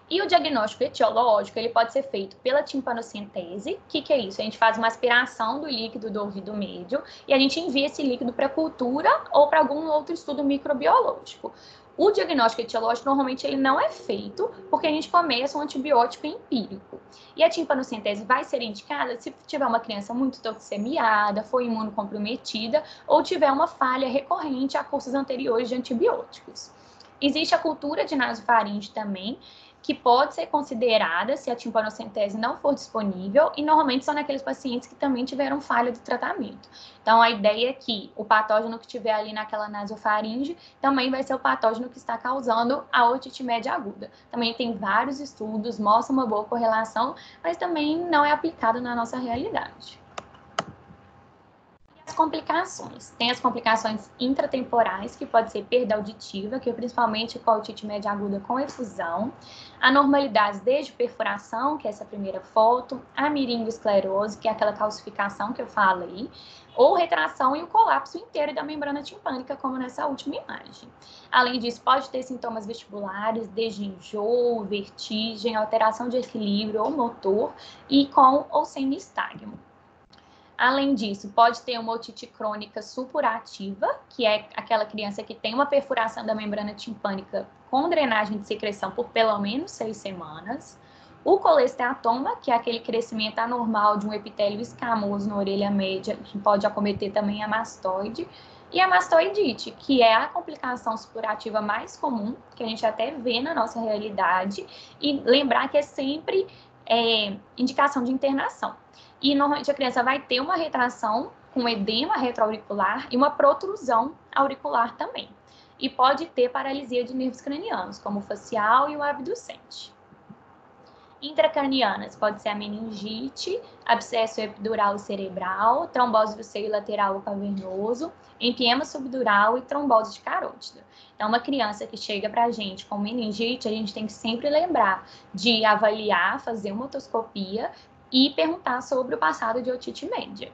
E o diagnóstico etiológico, ele pode ser feito pela timpanocentese. O que é isso? A gente faz uma aspiração do líquido do ouvido médio e a gente envia esse líquido para cultura ou para algum outro estudo microbiológico. O diagnóstico etiológico, normalmente, ele não é feito porque a gente começa um antibiótico empírico. E a timpanocentese vai ser indicada se tiver uma criança muito toxemiada, for imunocomprometida ou tiver uma falha recorrente a cursos anteriores de antibióticos. Existe a cultura de nasofaringe também, que pode ser considerada se a timpanocentese não for disponível, e normalmente são naqueles pacientes que também tiveram falha do tratamento. Então, a ideia é que o patógeno que tiver ali naquela nasofaringe também vai ser o patógeno que está causando a otite média aguda. Também tem vários estudos, mostra uma boa correlação, mas também não é aplicado na nossa realidade. As complicações. Tem as complicações intratemporais, que pode ser perda auditiva, que é principalmente com a otite média aguda com efusão, anormalidades desde perfuração, que é essa primeira foto, a miringoesclerose, que é aquela calcificação que eu falei, ou retração e o colapso inteiro da membrana timpânica, como nessa última imagem. Além disso, pode ter sintomas vestibulares, desde enjoo, vertigem, alteração de equilíbrio ou motor, e com ou sem nistagmo. Além disso, pode ter uma otite crônica supurativa, que é aquela criança que tem uma perfuração da membrana timpânica com drenagem de secreção por pelo menos 6 semanas. O colesteatoma, que é aquele crescimento anormal de um epitélio escamoso na orelha média, que pode acometer também a mastoide. E a mastoidite, que é a complicação supurativa mais comum, que a gente até vê na nossa realidade. E lembrar que é sempre indicação de internação. E normalmente a criança vai ter uma retração com edema retroauricular e uma protrusão auricular também. E pode ter paralisia de nervos cranianos, como o facial e o abducente. Intracranianas pode ser a meningite, abscesso epidural e cerebral, trombose do seio lateral ou cavernoso, empiema subdural e trombose de carótida. Então, uma criança que chega para a gente com meningite, a gente tem que sempre lembrar de avaliar, fazer uma otoscopia e perguntar sobre o passado de otite média.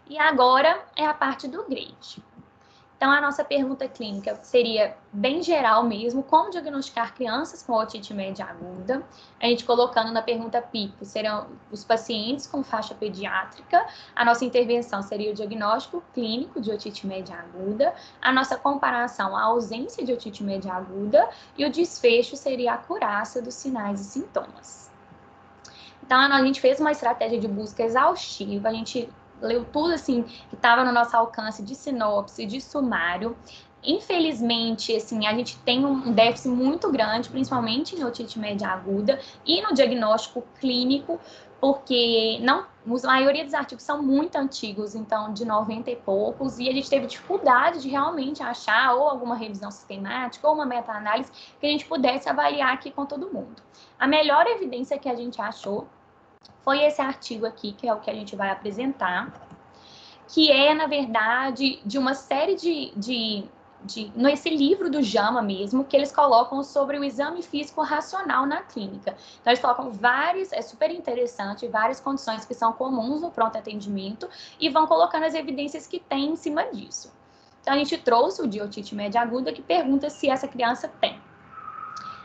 E agora é a parte do grade. Então, a nossa pergunta clínica seria bem geral mesmo, como diagnosticar crianças com otite média aguda. A gente colocando na pergunta PICO, serão os pacientes com faixa pediátrica. A nossa intervenção seria o diagnóstico clínico de otite média aguda. A nossa comparação à ausência de otite média aguda. E o desfecho seria a acurácia dos sinais e sintomas. Então, a gente fez uma estratégia de busca exaustiva, a gente leu tudo assim que estava no nosso alcance de sinopse, de sumário. Infelizmente, assim, a gente tem um déficit muito grande, principalmente em otite média aguda e no diagnóstico clínico, porque a maioria dos artigos são muito antigos, então de 90 e poucos, e a gente teve dificuldade de realmente achar ou alguma revisão sistemática ou uma meta-análise que a gente pudesse avaliar aqui com todo mundo. A melhor evidência que a gente achou foi esse artigo aqui, que é o que a gente vai apresentar, que é, na verdade, de uma série nesse livro do JAMA mesmo, que eles colocam sobre o exame físico racional na clínica. Então, eles colocam é super interessante, várias condições que são comuns no pronto atendimento e vão colocando as evidências que tem em cima disso. Então, a gente trouxe o de otite média aguda, que pergunta se essa criança tem.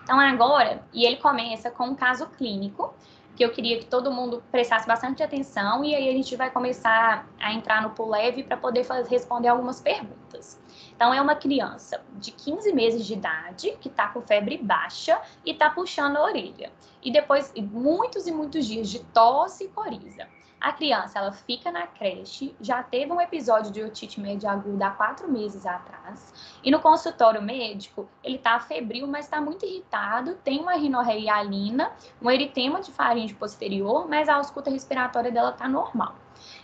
Então, agora, e ele começa com um caso clínico, que eu queria que todo mundo prestasse bastante atenção, e aí a gente vai começar a entrar no Pull Leve para poder responder algumas perguntas. Então, é uma criança de 15 meses de idade, que está com febre baixa e está puxando a orelha. E depois, muitos e muitos dias de tosse e coriza. A criança, ela fica na creche, já teve um episódio de otite média aguda há 4 meses atrás, e no consultório médico, ele está febril, mas está muito irritado, tem uma rinorreia hialina, um eritema de faringe posterior, mas a ausculta respiratória dela está normal.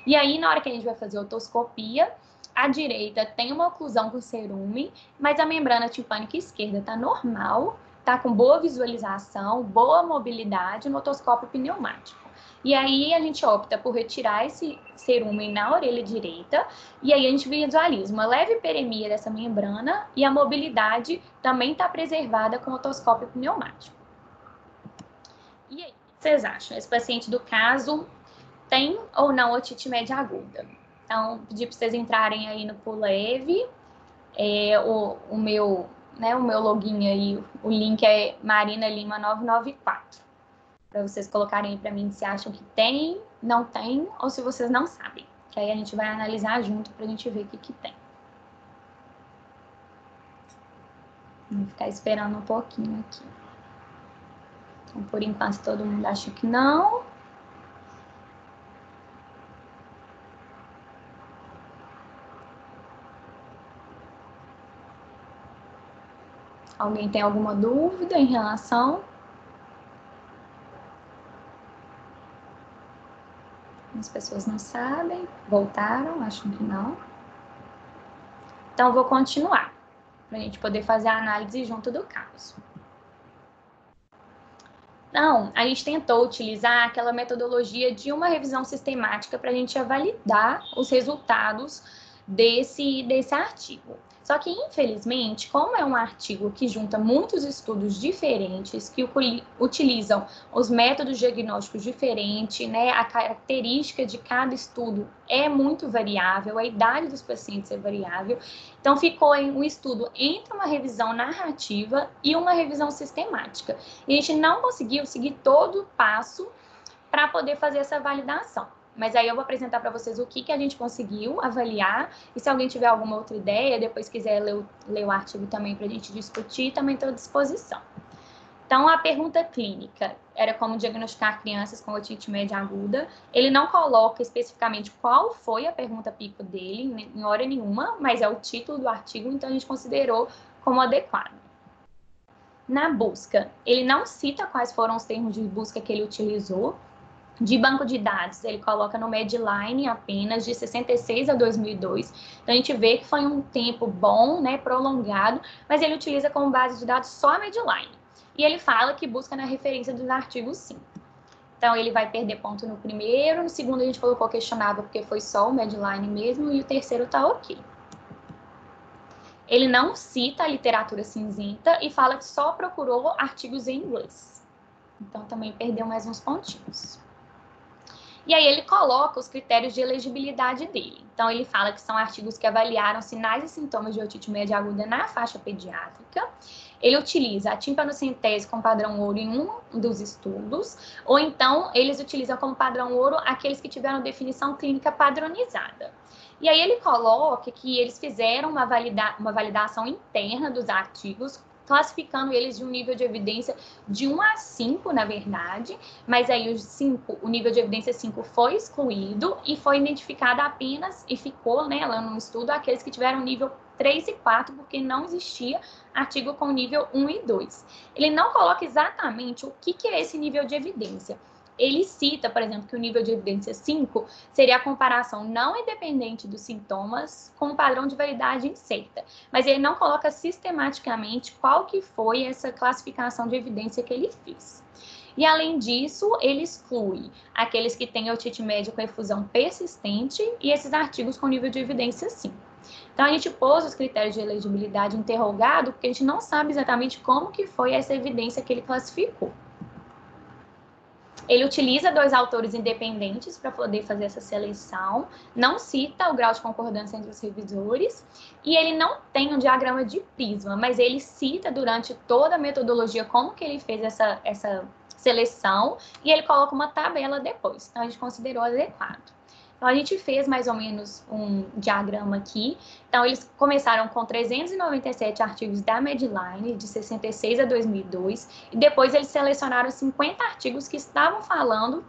E aí, na hora que a gente vai fazer a otoscopia, a direita tem uma oclusão com cerume, mas a membrana timpânica esquerda está normal, está com boa visualização, boa mobilidade no otoscópio pneumático. E aí a gente opta por retirar esse cerume na orelha direita, e aí a gente visualiza uma leve peremia dessa membrana, e a mobilidade também está preservada com o otoscópio pneumático. E aí, o que vocês acham? Esse paciente do caso tem ou não otite média aguda? Então, pedir para vocês entrarem aí no Pull Leve, o meu login aí, o link é Marina Lima 994. Para vocês colocarem aí para mim se acham que tem, não tem, ou se vocês não sabem. Que aí a gente vai analisar junto para a gente ver o que tem. Vou ficar esperando um pouquinho aqui. Então, por enquanto, todo mundo acha que não. Alguém tem alguma dúvida em relação? As pessoas não sabem, voltaram, acham que não. Então, vou continuar, para a gente poder fazer a análise junto do caso. Então, a gente tentou utilizar aquela metodologia de uma revisão sistemática para a gente validar os resultados desse artigo. Só que, infelizmente, como é um artigo que junta muitos estudos diferentes, que utilizam os métodos diagnósticos diferentes, né, a característica de cada estudo é muito variável, a idade dos pacientes é variável, então ficou um estudo entre uma revisão narrativa e uma revisão sistemática. E a gente não conseguiu seguir todo o passo para poder fazer essa validação. Mas aí eu vou apresentar para vocês o que a gente conseguiu avaliar, e se alguém tiver alguma outra ideia, depois quiser ler o artigo também para a gente discutir, também estou à disposição. Então, a pergunta clínica era como diagnosticar crianças com otite média aguda. Ele não coloca especificamente qual foi a pergunta pico dele, em hora nenhuma, mas é o título do artigo, então a gente considerou como adequado. Na busca, ele não cita quais foram os termos de busca que ele utilizou. De banco de dados, ele coloca no Medline apenas de 66 a 2002. Então, a gente vê que foi um tempo bom, né, prolongado, mas ele utiliza como base de dados só a Medline. E ele fala que busca na referência dos artigos 5. Então, ele vai perder ponto no primeiro, no segundo a gente colocou questionável porque foi só o Medline mesmo, e o terceiro tá ok. Ele não cita a literatura cinzenta e fala que só procurou artigos em inglês. Então, também perdeu mais uns pontinhos. E aí ele coloca os critérios de elegibilidade dele. Então, ele fala que são artigos que avaliaram sinais e sintomas de otite média aguda na faixa pediátrica. Ele utiliza a timpanocentese com padrão ouro em um dos estudos, ou então eles utilizam como padrão ouro aqueles que tiveram definição clínica padronizada. E aí ele coloca que eles fizeram uma validação interna dos artigos, classificando eles de um nível de evidência de 1 a 5, na verdade, mas aí o nível de evidência 5 foi excluído e foi identificado apenas, e ficou, né, lá no estudo, aqueles que tiveram nível 3 e 4, porque não existia artigo com nível 1 e 2. Ele não coloca exatamente o que é esse nível de evidência. Ele cita, por exemplo, que o nível de evidência 5 seria a comparação não independente dos sintomas com o padrão de validade incerta, mas ele não coloca sistematicamente qual que foi essa classificação de evidência que ele fez. E, além disso, ele exclui aqueles que têm otite média com efusão persistente e esses artigos com nível de evidência 5. Então, a gente pôs os critérios de elegibilidade interrogado, porque a gente não sabe exatamente como que foi essa evidência que ele classificou. Ele utiliza 2 autores independentes para poder fazer essa seleção, não cita o grau de concordância entre os revisores, e ele não tem um diagrama de prisma, mas ele cita durante toda a metodologia como que ele fez essa seleção e ele coloca uma tabela depois. Então, a gente considerou adequado. Então, a gente fez mais ou menos um diagrama aqui. Então, eles começaram com 397 artigos da Medline, de 66 a 2002, e depois eles selecionaram 50 artigos que estavam falando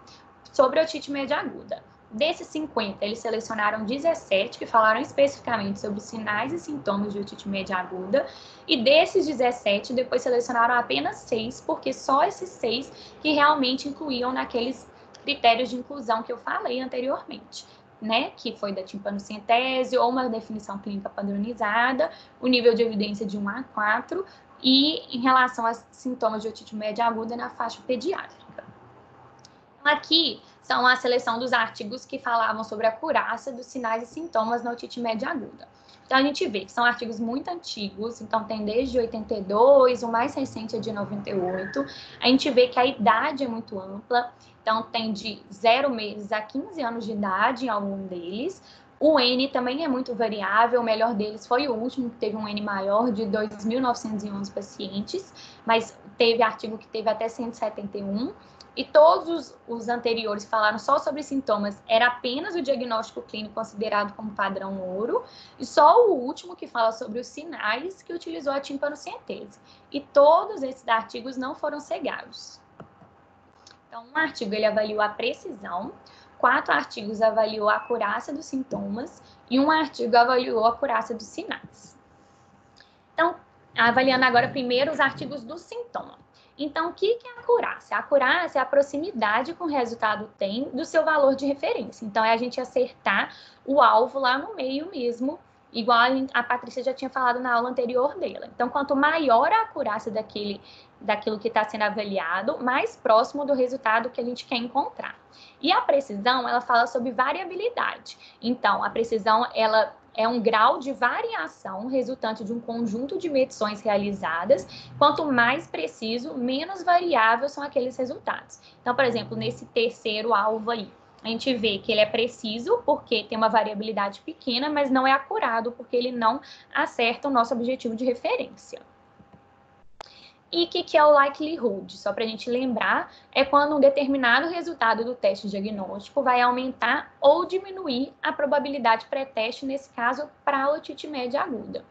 sobre otite média aguda. Desses 50, eles selecionaram 17 que falaram especificamente sobre sinais e sintomas de otite média aguda, e desses 17, depois selecionaram apenas 6, porque só esses 6 que realmente incluíam naqueles critérios de inclusão que eu falei anteriormente, né? Que foi da timpanocentese ou uma definição clínica padronizada, o nível de evidência de 1 a 4 e em relação aos sintomas de otite média aguda na faixa pediátrica. Aqui são a seleção dos artigos que falavam sobre a acurácia dos sinais e sintomas na otite média aguda. Então, a gente vê que são artigos muito antigos, então tem desde 82, o mais recente é de 98. A gente vê que a idade é muito ampla, então tem de 0 meses a 15 anos de idade em algum deles. O N também é muito variável, o melhor deles foi o último, que teve um N maior, de 2.911 pacientes, mas teve artigo que teve até 171. E todos os anteriores falaram só sobre sintomas, era apenas o diagnóstico clínico considerado como padrão ouro, e só o último que fala sobre os sinais que utilizou a timpanocentese. E todos esses artigos não foram cegados. Então, um artigo ele avaliou a precisão, 4 artigos avaliou a acurácia dos sintomas e um artigo avaliou a acurácia dos sinais. Então, avaliando agora primeiro os artigos do sintoma. Então, o que é a acurácia? A acurácia é a proximidade que o resultado tem do seu valor de referência. Então, é a gente acertar o alvo lá no meio mesmo, igual a Patrícia já tinha falado na aula anterior dela. Então, quanto maior a acurácia daquilo que está sendo avaliado, mais próximo do resultado que a gente quer encontrar. E a precisão, ela fala sobre variabilidade. Então, a precisão, ela é um grau de variação resultante de um conjunto de medições realizadas. Quanto mais preciso, menos variáveis são aqueles resultados. Então, por exemplo, nesse terceiro alvo aí, a gente vê que ele é preciso porque tem uma variabilidade pequena, mas não é acurado porque ele não acerta o nosso objetivo de referência. E o que é o likelihood? Só para a gente lembrar, é quando um determinado resultado do teste diagnóstico vai aumentar ou diminuir a probabilidade pré-teste, nesse caso, para a otite média aguda.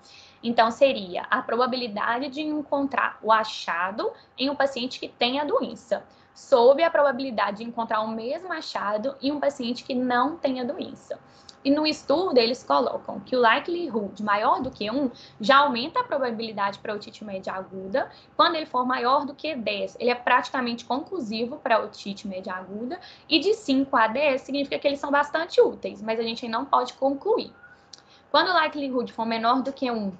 Então, seria a probabilidade de encontrar o achado em um paciente que tem a doença, sob a probabilidade de encontrar o mesmo achado em um paciente que não tem a doença. E no estudo, eles colocam que o likelihood maior do que 1 já aumenta a probabilidade para otite média aguda. Quando ele for maior do que 10, ele é praticamente conclusivo para otite média aguda. E de 5 a 10 significa que eles são bastante úteis, mas a gente não pode concluir. Quando o likelihood for menor do que 1,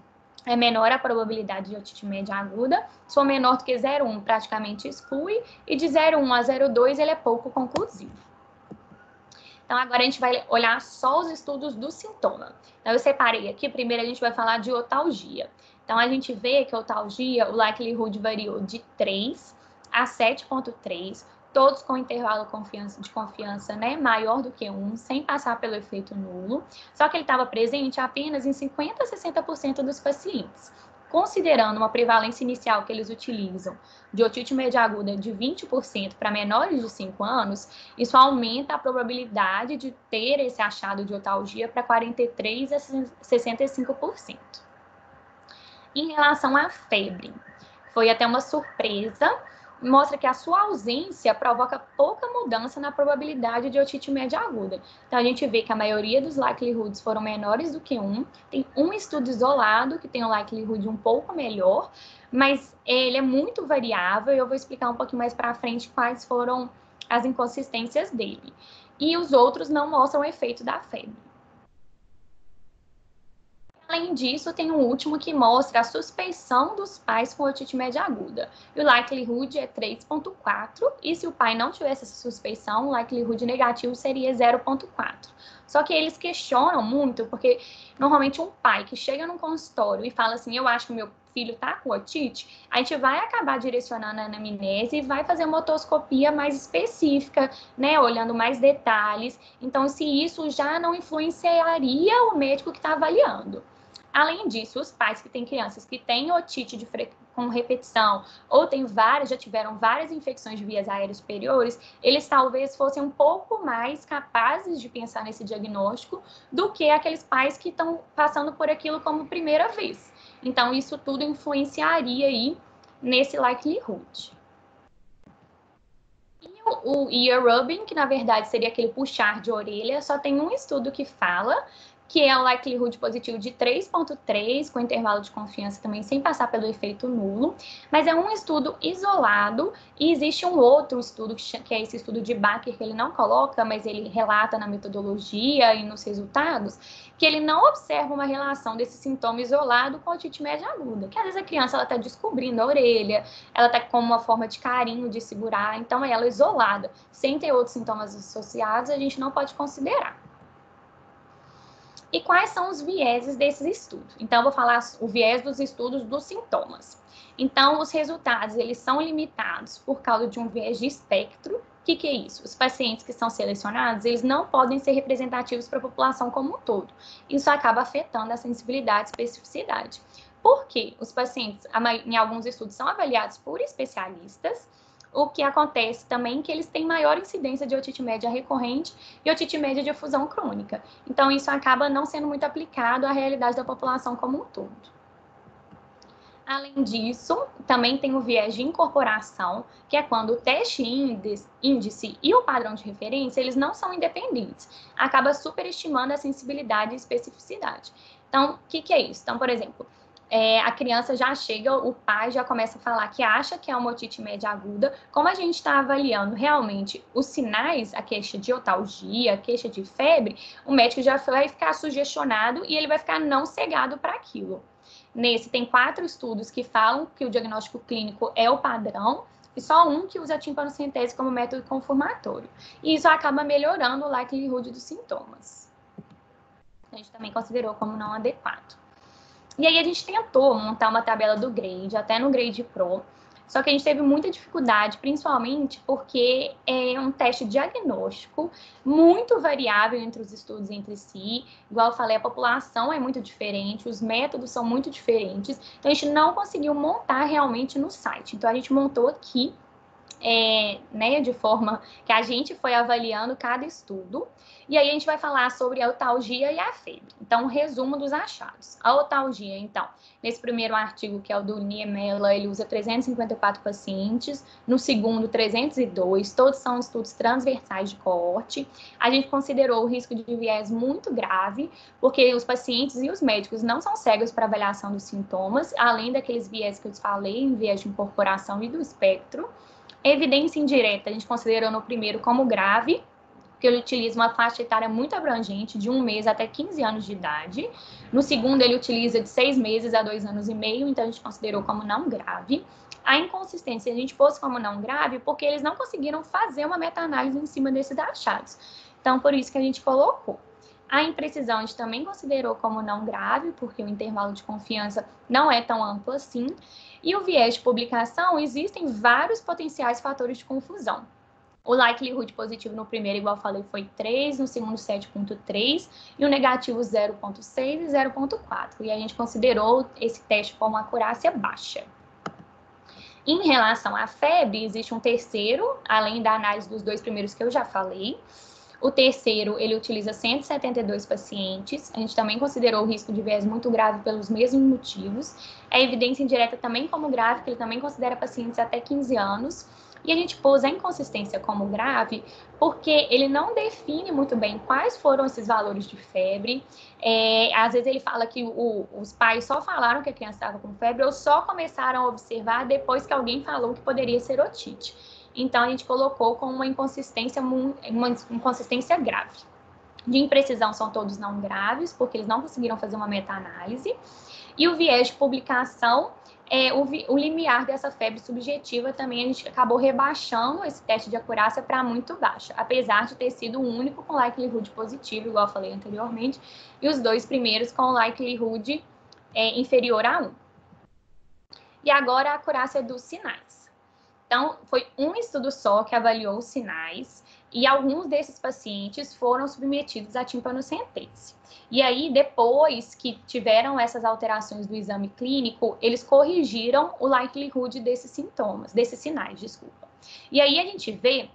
é menor a probabilidade de otite média aguda. Se for menor do que 0,1, praticamente exclui. E de 0,1 a 0,2, ele é pouco conclusivo. Então, agora a gente vai olhar só os estudos do sintoma. Então, eu separei aqui, primeiro a gente vai falar de otalgia. Então, a gente vê que a otalgia, o likelihood variou de 3 a 7,3, todos com intervalo de confiança, né, maior do que 1, sem passar pelo efeito nulo. Só que ele estava presente apenas em 50% a 60% dos pacientes. Considerando uma prevalência inicial que eles utilizam de otite média aguda de 20% para menores de 5 anos, isso aumenta a probabilidade de ter esse achado de otalgia para 43% a 65%. Em relação à febre, foi até uma surpresa, mostra que a sua ausência provoca pouca mudança na probabilidade de otite média aguda. Então, a gente vê que a maioria dos likelihoods foram menores do que 1. Tem um estudo isolado que tem o likelihood um pouco melhor, mas ele é muito variável e eu vou explicar um pouquinho mais para frente quais foram as inconsistências dele. E os outros não mostram o efeito da febre. Além disso, tem um último que mostra a suspeição dos pais com otite média aguda. E o likelihood é 3,4, e se o pai não tivesse essa suspeição, o likelihood negativo seria 0,4. Só que eles questionam muito, porque normalmente um pai que chega num consultório e fala assim, eu acho que meu filho está com otite, a gente vai acabar direcionando a anamnese e vai fazer uma otoscopia mais específica, né, olhando mais detalhes. Então, se isso já não influenciaria o médico que está avaliando. Além disso, os pais que têm crianças que têm otite com repetição ou já tiveram várias infecções de vias aéreas superiores, eles talvez fossem um pouco mais capazes de pensar nesse diagnóstico do que aqueles pais que estão passando por aquilo como primeira vez. Então, isso tudo influenciaria aí nesse likelihood. O ear rubbing, que na verdade seria aquele puxar de orelha, só tem um estudo que fala, que é o likelihood positivo de 3,3, com intervalo de confiança também sem passar pelo efeito nulo, mas é um estudo isolado, e existe um outro estudo, que é esse estudo de Baker, que ele não coloca, mas ele relata na metodologia e nos resultados, que ele não observa uma relação desse sintoma isolado com a otite média aguda, que às vezes a criança está descobrindo a orelha, ela está com uma forma de carinho de segurar, então ela isolada, sem ter outros sintomas associados, a gente não pode considerar. E quais são os vieses desses estudos? Então, eu vou falar o viés dos estudos dos sintomas. Então, os resultados, eles são limitados por causa de um viés de espectro. O que é isso? Os pacientes que são selecionados, eles não podem ser representativos para a população como um todo. Isso acaba afetando a sensibilidade e especificidade. Por quê? Os pacientes, em alguns estudos, são avaliados por especialistas. O que acontece também é que eles têm maior incidência de otite média recorrente e otite média de efusão crônica. Então, isso acaba não sendo muito aplicado à realidade da população como um todo. Além disso, também tem o viés de incorporação, que é quando o teste índice e o padrão de referência, eles não são independentes. Acaba superestimando a sensibilidade e especificidade. Então, o que é isso? Então, por exemplo, a criança já chega, o pai já começa a falar que acha que é uma otite média aguda. Como a gente está avaliando realmente os sinais, a queixa de otalgia, a queixa de febre, o médico já vai ficar sugestionado e ele vai ficar não cegado para aquilo. Nesse, tem 4 estudos que falam que o diagnóstico clínico é o padrão, e só um que usa a timpanocentese como método confirmatório. E isso acaba melhorando o likelihood dos sintomas. A gente também considerou como não adequado. E aí a gente tentou montar uma tabela do grade, até no grade pro, só que a gente teve muita dificuldade, principalmente porque é um teste diagnóstico muito variável entre os estudos entre si. Igual eu falei, a população é muito diferente, os métodos são muito diferentes, então a gente não conseguiu montar realmente no site. Então a gente montou aqui, de forma que a gente foi avaliando cada estudo. E aí a gente vai falar sobre a otalgia e a febre. Então, um resumo dos achados. A otalgia, então, nesse primeiro artigo, que é o do Niemela, ele usa 354 pacientes, no segundo, 302, todos são estudos transversais de coorte. A gente considerou o risco de viés muito grave, porque os pacientes e os médicos não são cegos para avaliação dos sintomas, além daqueles viés que eu te falei, viés de incorporação e do espectro. Evidência indireta, a gente considerou no primeiro como grave, porque ele utiliza uma faixa etária muito abrangente, de 1 mês até 15 anos de idade. No segundo, ele utiliza de 6 meses a 2 anos e meio, então a gente considerou como não grave. A inconsistência a gente pôs como não grave porque eles não conseguiram fazer uma meta-análise em cima desses achados. Então, por isso que a gente colocou. A imprecisão a gente também considerou como não grave, porque o intervalo de confiança não é tão amplo assim. E o viés de publicação, existem vários potenciais fatores de confusão. O likelihood positivo no primeiro, igual eu falei, foi 3, no segundo 7,3, e o negativo 0,6 e 0,4. E a gente considerou esse teste como acurácia baixa. Em relação à febre, existe um terceiro, além da análise dos 2 primeiros que eu já falei. O terceiro, ele utiliza 172 pacientes. A gente também considerou o risco de viés muito grave pelos mesmos motivos. A evidência indireta também como grave, que ele também considera pacientes até 15 anos. E a gente pôs a inconsistência como grave porque ele não define muito bem quais foram esses valores de febre. Às vezes ele fala que os pais só falaram que a criança estava com febre ou só começaram a observar depois que alguém falou que poderia ser otite. Então, a gente colocou com uma inconsistência grave. De imprecisão são todos não graves, porque eles não conseguiram fazer uma meta-análise. E o viés de publicação, o limiar dessa febre subjetiva também a gente acabou rebaixando esse teste de acurácia para muito baixa, apesar de ter sido o único com likelihood positivo, igual eu falei anteriormente, e os 2 primeiros com likelihood inferior a 1. E agora a acurácia dos sinais. Então, foi um estudo só que avaliou os sinais e alguns desses pacientes foram submetidos à timpanoscentese. E aí, depois que tiveram essas alterações do exame clínico, eles corrigiram o likelihood desses sintomas, desses sinais, desculpa. E aí a gente vê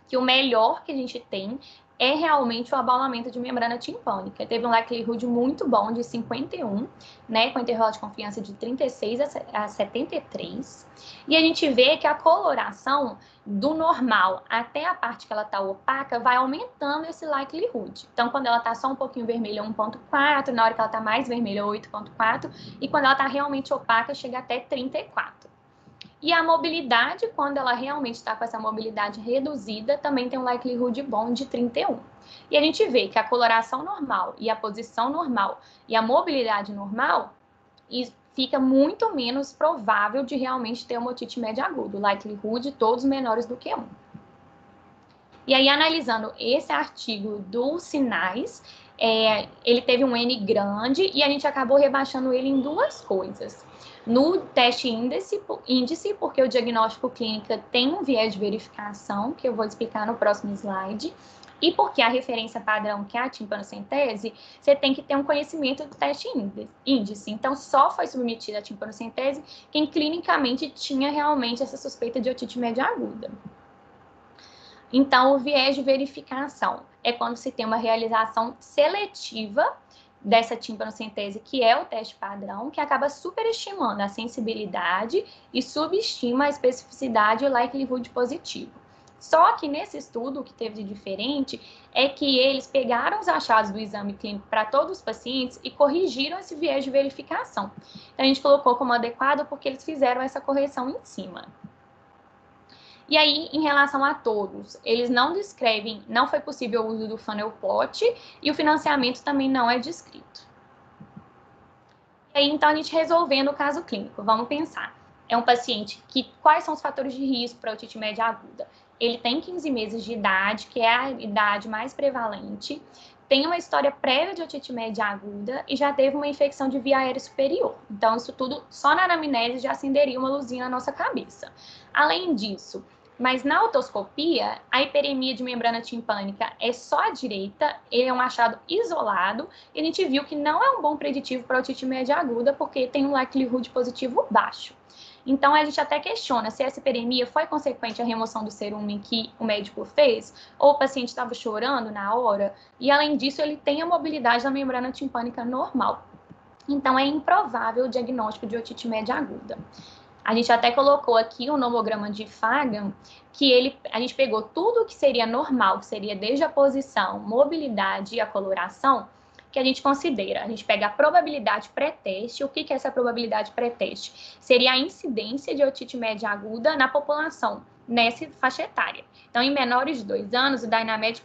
que o melhor que a gente tem é realmente o abaulamento de membrana timpânica. Teve um likelihood muito bom de 51, né, com intervalo de confiança de 36 a 73. E a gente vê que a coloração do normal até a parte que ela está opaca vai aumentando esse likelihood. Então, quando ela está só um pouquinho vermelha, 1,4, na hora que ela está mais vermelha, 8,4, e quando ela está realmente opaca, chega até 34. E a mobilidade, quando ela realmente está com essa mobilidade reduzida, também tem um likelihood bom de 31. E a gente vê que a coloração normal e a posição normal e a mobilidade normal, e fica muito menos provável de realmente ter uma otite média aguda. O likelihood todos menores do que 1. E aí, analisando esse artigo dos sinais, ele teve um N grande e a gente acabou rebaixando ele em duas coisas. No teste índice, porque o diagnóstico clínico tem um viés de verificação, que eu vou explicar no próximo slide, e porque a referência padrão, que é a timpanoscentese, você tem que ter um conhecimento do teste índice. Então, só foi submetida a timpanoscentese quem clinicamente tinha realmente essa suspeita de otite média aguda. Então, o viés de verificação é quando se tem uma realização seletiva dessa timpanoscentese, que é o teste padrão, que acaba superestimando a sensibilidade e subestima a especificidade e o likelihood positivo. Só que nesse estudo, o que teve de diferente é que eles pegaram os achados do exame clínico para todos os pacientes e corrigiram esse viés de verificação. Então, a gente colocou como adequado porque eles fizeram essa correção em cima. E aí, em relação a todos, eles não descrevem, não foi possível o uso do funnel plot e o financiamento também não é descrito. E aí, então, a gente resolvendo o caso clínico, vamos pensar. É um paciente que, quais são os fatores de risco para otite média aguda? Ele tem 15 meses de idade, que é a idade mais prevalente, tem uma história prévia de otite média aguda e já teve uma infecção de via aérea superior. Então, isso tudo, só na anamnese já acenderia uma luzinha na nossa cabeça. Além disso, mas na otoscopia, a hiperemia de membrana timpânica é só à direita, ele é um achado isolado, e a gente viu que não é um bom preditivo para otite média aguda, porque tem um likelihood positivo baixo. Então, a gente até questiona se essa hiperemia foi consequente à remoção do cerume que o médico fez, ou o paciente estava chorando na hora, e além disso, ele tem a mobilidade da membrana timpânica normal. Então, é improvável o diagnóstico de otite média aguda. A gente até colocou aqui o nomograma de Fagan, que a gente pegou tudo que seria normal, que seria desde a posição, mobilidade e a coloração, que a gente considera. A gente pega a probabilidade pré-teste. O que é essa probabilidade pré-teste? Seria a incidência de otite média aguda na população, nessa faixa etária. Então, em menores de 2 anos, o Dynamed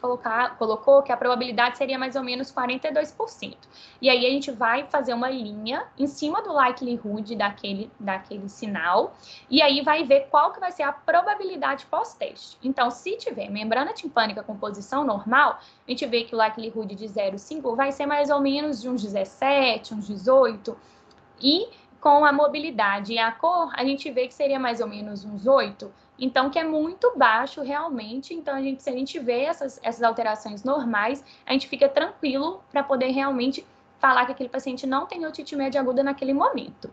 colocou que a probabilidade seria mais ou menos 42%. E aí a gente vai fazer uma linha em cima do likelihood daquele sinal, e aí vai ver qual que vai ser a probabilidade pós-teste. Então, se tiver membrana timpânica com posição normal, a gente vê que o likelihood de 0,5 vai ser mais ou menos de uns 17, uns 18, e com a mobilidade e a cor, a gente vê que seria mais ou menos uns 8, então que é muito baixo realmente. Então, se a gente vê essas alterações normais, a gente fica tranquilo para poder realmente falar que aquele paciente não tem otite média aguda naquele momento.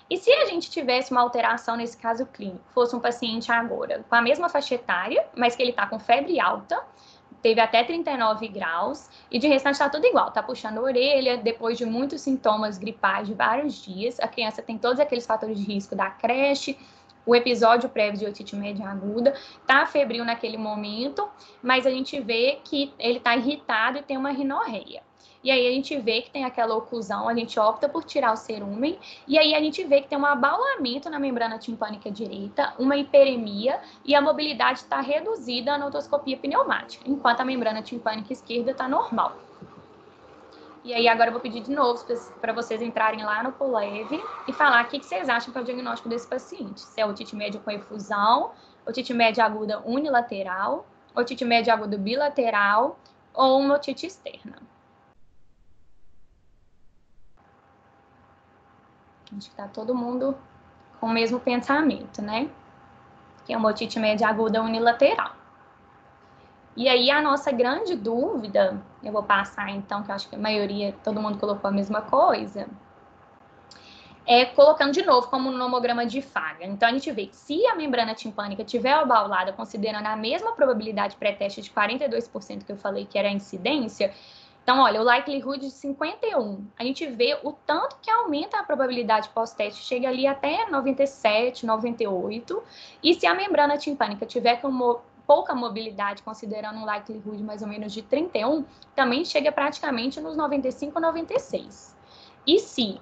E se a gente tivesse uma alteração nesse caso clínico, fosse um paciente agora com a mesma faixa etária, mas que ele está com febre alta, teve até 39 graus, e de restante está tudo igual, tá puxando a orelha, depois de muitos sintomas gripais de vários dias, a criança tem todos aqueles fatores de risco da creche, o episódio prévio de otite média aguda, tá febril naquele momento, mas a gente vê que ele tá irritado e tem uma rinorreia. E aí a gente vê que tem aquela oclusão, a gente opta por tirar o cerúmen, e aí a gente vê que tem um abaulamento na membrana timpânica direita, uma hiperemia, e a mobilidade está reduzida na otoscopia pneumática, enquanto a membrana timpânica esquerda está normal. E aí agora eu vou pedir de novo para vocês entrarem lá no Pulev e falar o que vocês acham que é o diagnóstico desse paciente. Se é otite média com efusão, otite média aguda unilateral, otite média aguda bilateral ou uma otite externa. Acho que tá todo mundo com o mesmo pensamento, né? Que é uma otite média aguda unilateral. E aí a nossa grande dúvida, eu vou passar então, que eu acho que a maioria, todo mundo colocou a mesma coisa, colocando de novo como um nomograma de Faga. Então, a gente vê que se a membrana timpânica tiver obalada, considerando a mesma probabilidade pré-teste de 42% que eu falei que era a incidência, então, olha, o likelihood de 51, a gente vê o tanto que aumenta a probabilidade pós-teste, chega ali até 97, 98, e se a membrana timpânica tiver com pouca mobilidade, considerando um likelihood mais ou menos de 31, também chega praticamente nos 95, 96. E se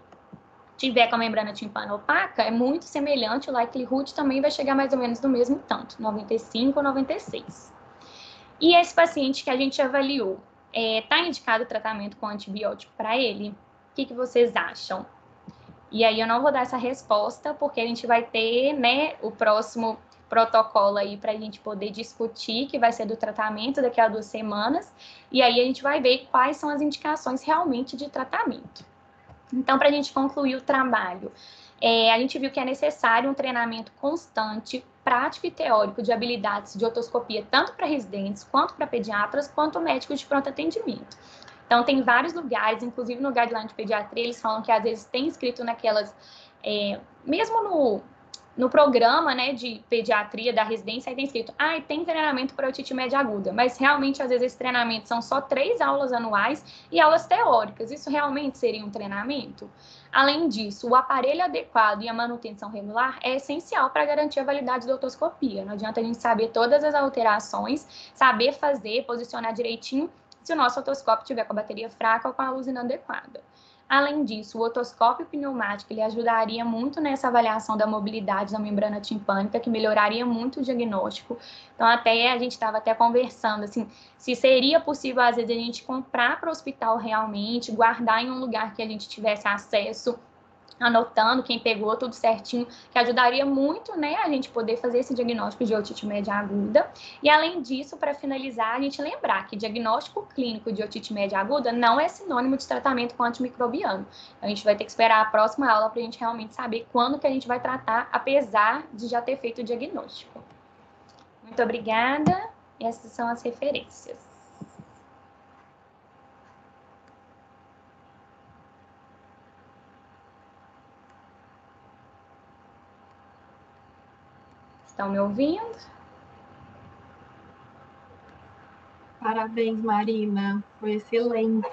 tiver com a membrana timpana opaca, é muito semelhante, o likelihood também vai chegar mais ou menos no mesmo tanto, 95 ou 96. E esse paciente que a gente avaliou, está indicado o tratamento com antibiótico para ele? O que vocês acham? E aí eu não vou dar essa resposta, porque a gente vai ter, né, o próximo protocolo aí para a gente poder discutir, que vai ser do tratamento daqui a 2 semanas, e aí a gente vai ver quais são as indicações realmente de tratamento. Então, para a gente concluir o trabalho, a gente viu que é necessário um treinamento constante, prático e teórico de habilidades de otoscopia, tanto para residentes, quanto para pediatras, quanto médicos de pronto atendimento. Então, tem vários lugares, inclusive no Guideline de Pediatria, eles falam que às vezes tem escrito naquelas, mesmo no programa, né, de pediatria da residência, aí tem escrito, tem treinamento para otite média aguda, mas realmente, às vezes, esses treinamentos são só 3 aulas anuais e aulas teóricas. Isso realmente seria um treinamento? Além disso, o aparelho adequado e a manutenção regular é essencial para garantir a validade da otoscopia. Não adianta a gente saber todas as alterações, saber fazer, posicionar direitinho, se o nosso otoscópio tiver com a bateria fraca ou com a luz inadequada. Além disso, o otoscópio pneumático ele ajudaria muito nessa avaliação da mobilidade da membrana timpânica, que melhoraria muito o diagnóstico. Então, até a gente estava até conversando, assim, se seria possível, às vezes, a gente comprar para o hospital realmente, guardar em um lugar que a gente tivesse acesso, anotando quem pegou tudo certinho, que ajudaria muito, né, a gente poder fazer esse diagnóstico de otite média aguda. E além disso, para finalizar, a gente lembrar que diagnóstico clínico de otite média aguda não é sinônimo de tratamento com antimicrobiano. A gente vai ter que esperar a próxima aula para a gente realmente saber quando que a gente vai tratar, apesar de já ter feito o diagnóstico. Muito obrigada. Essas são as referências. Estão me ouvindo? Parabéns, Marina. Foi excelente.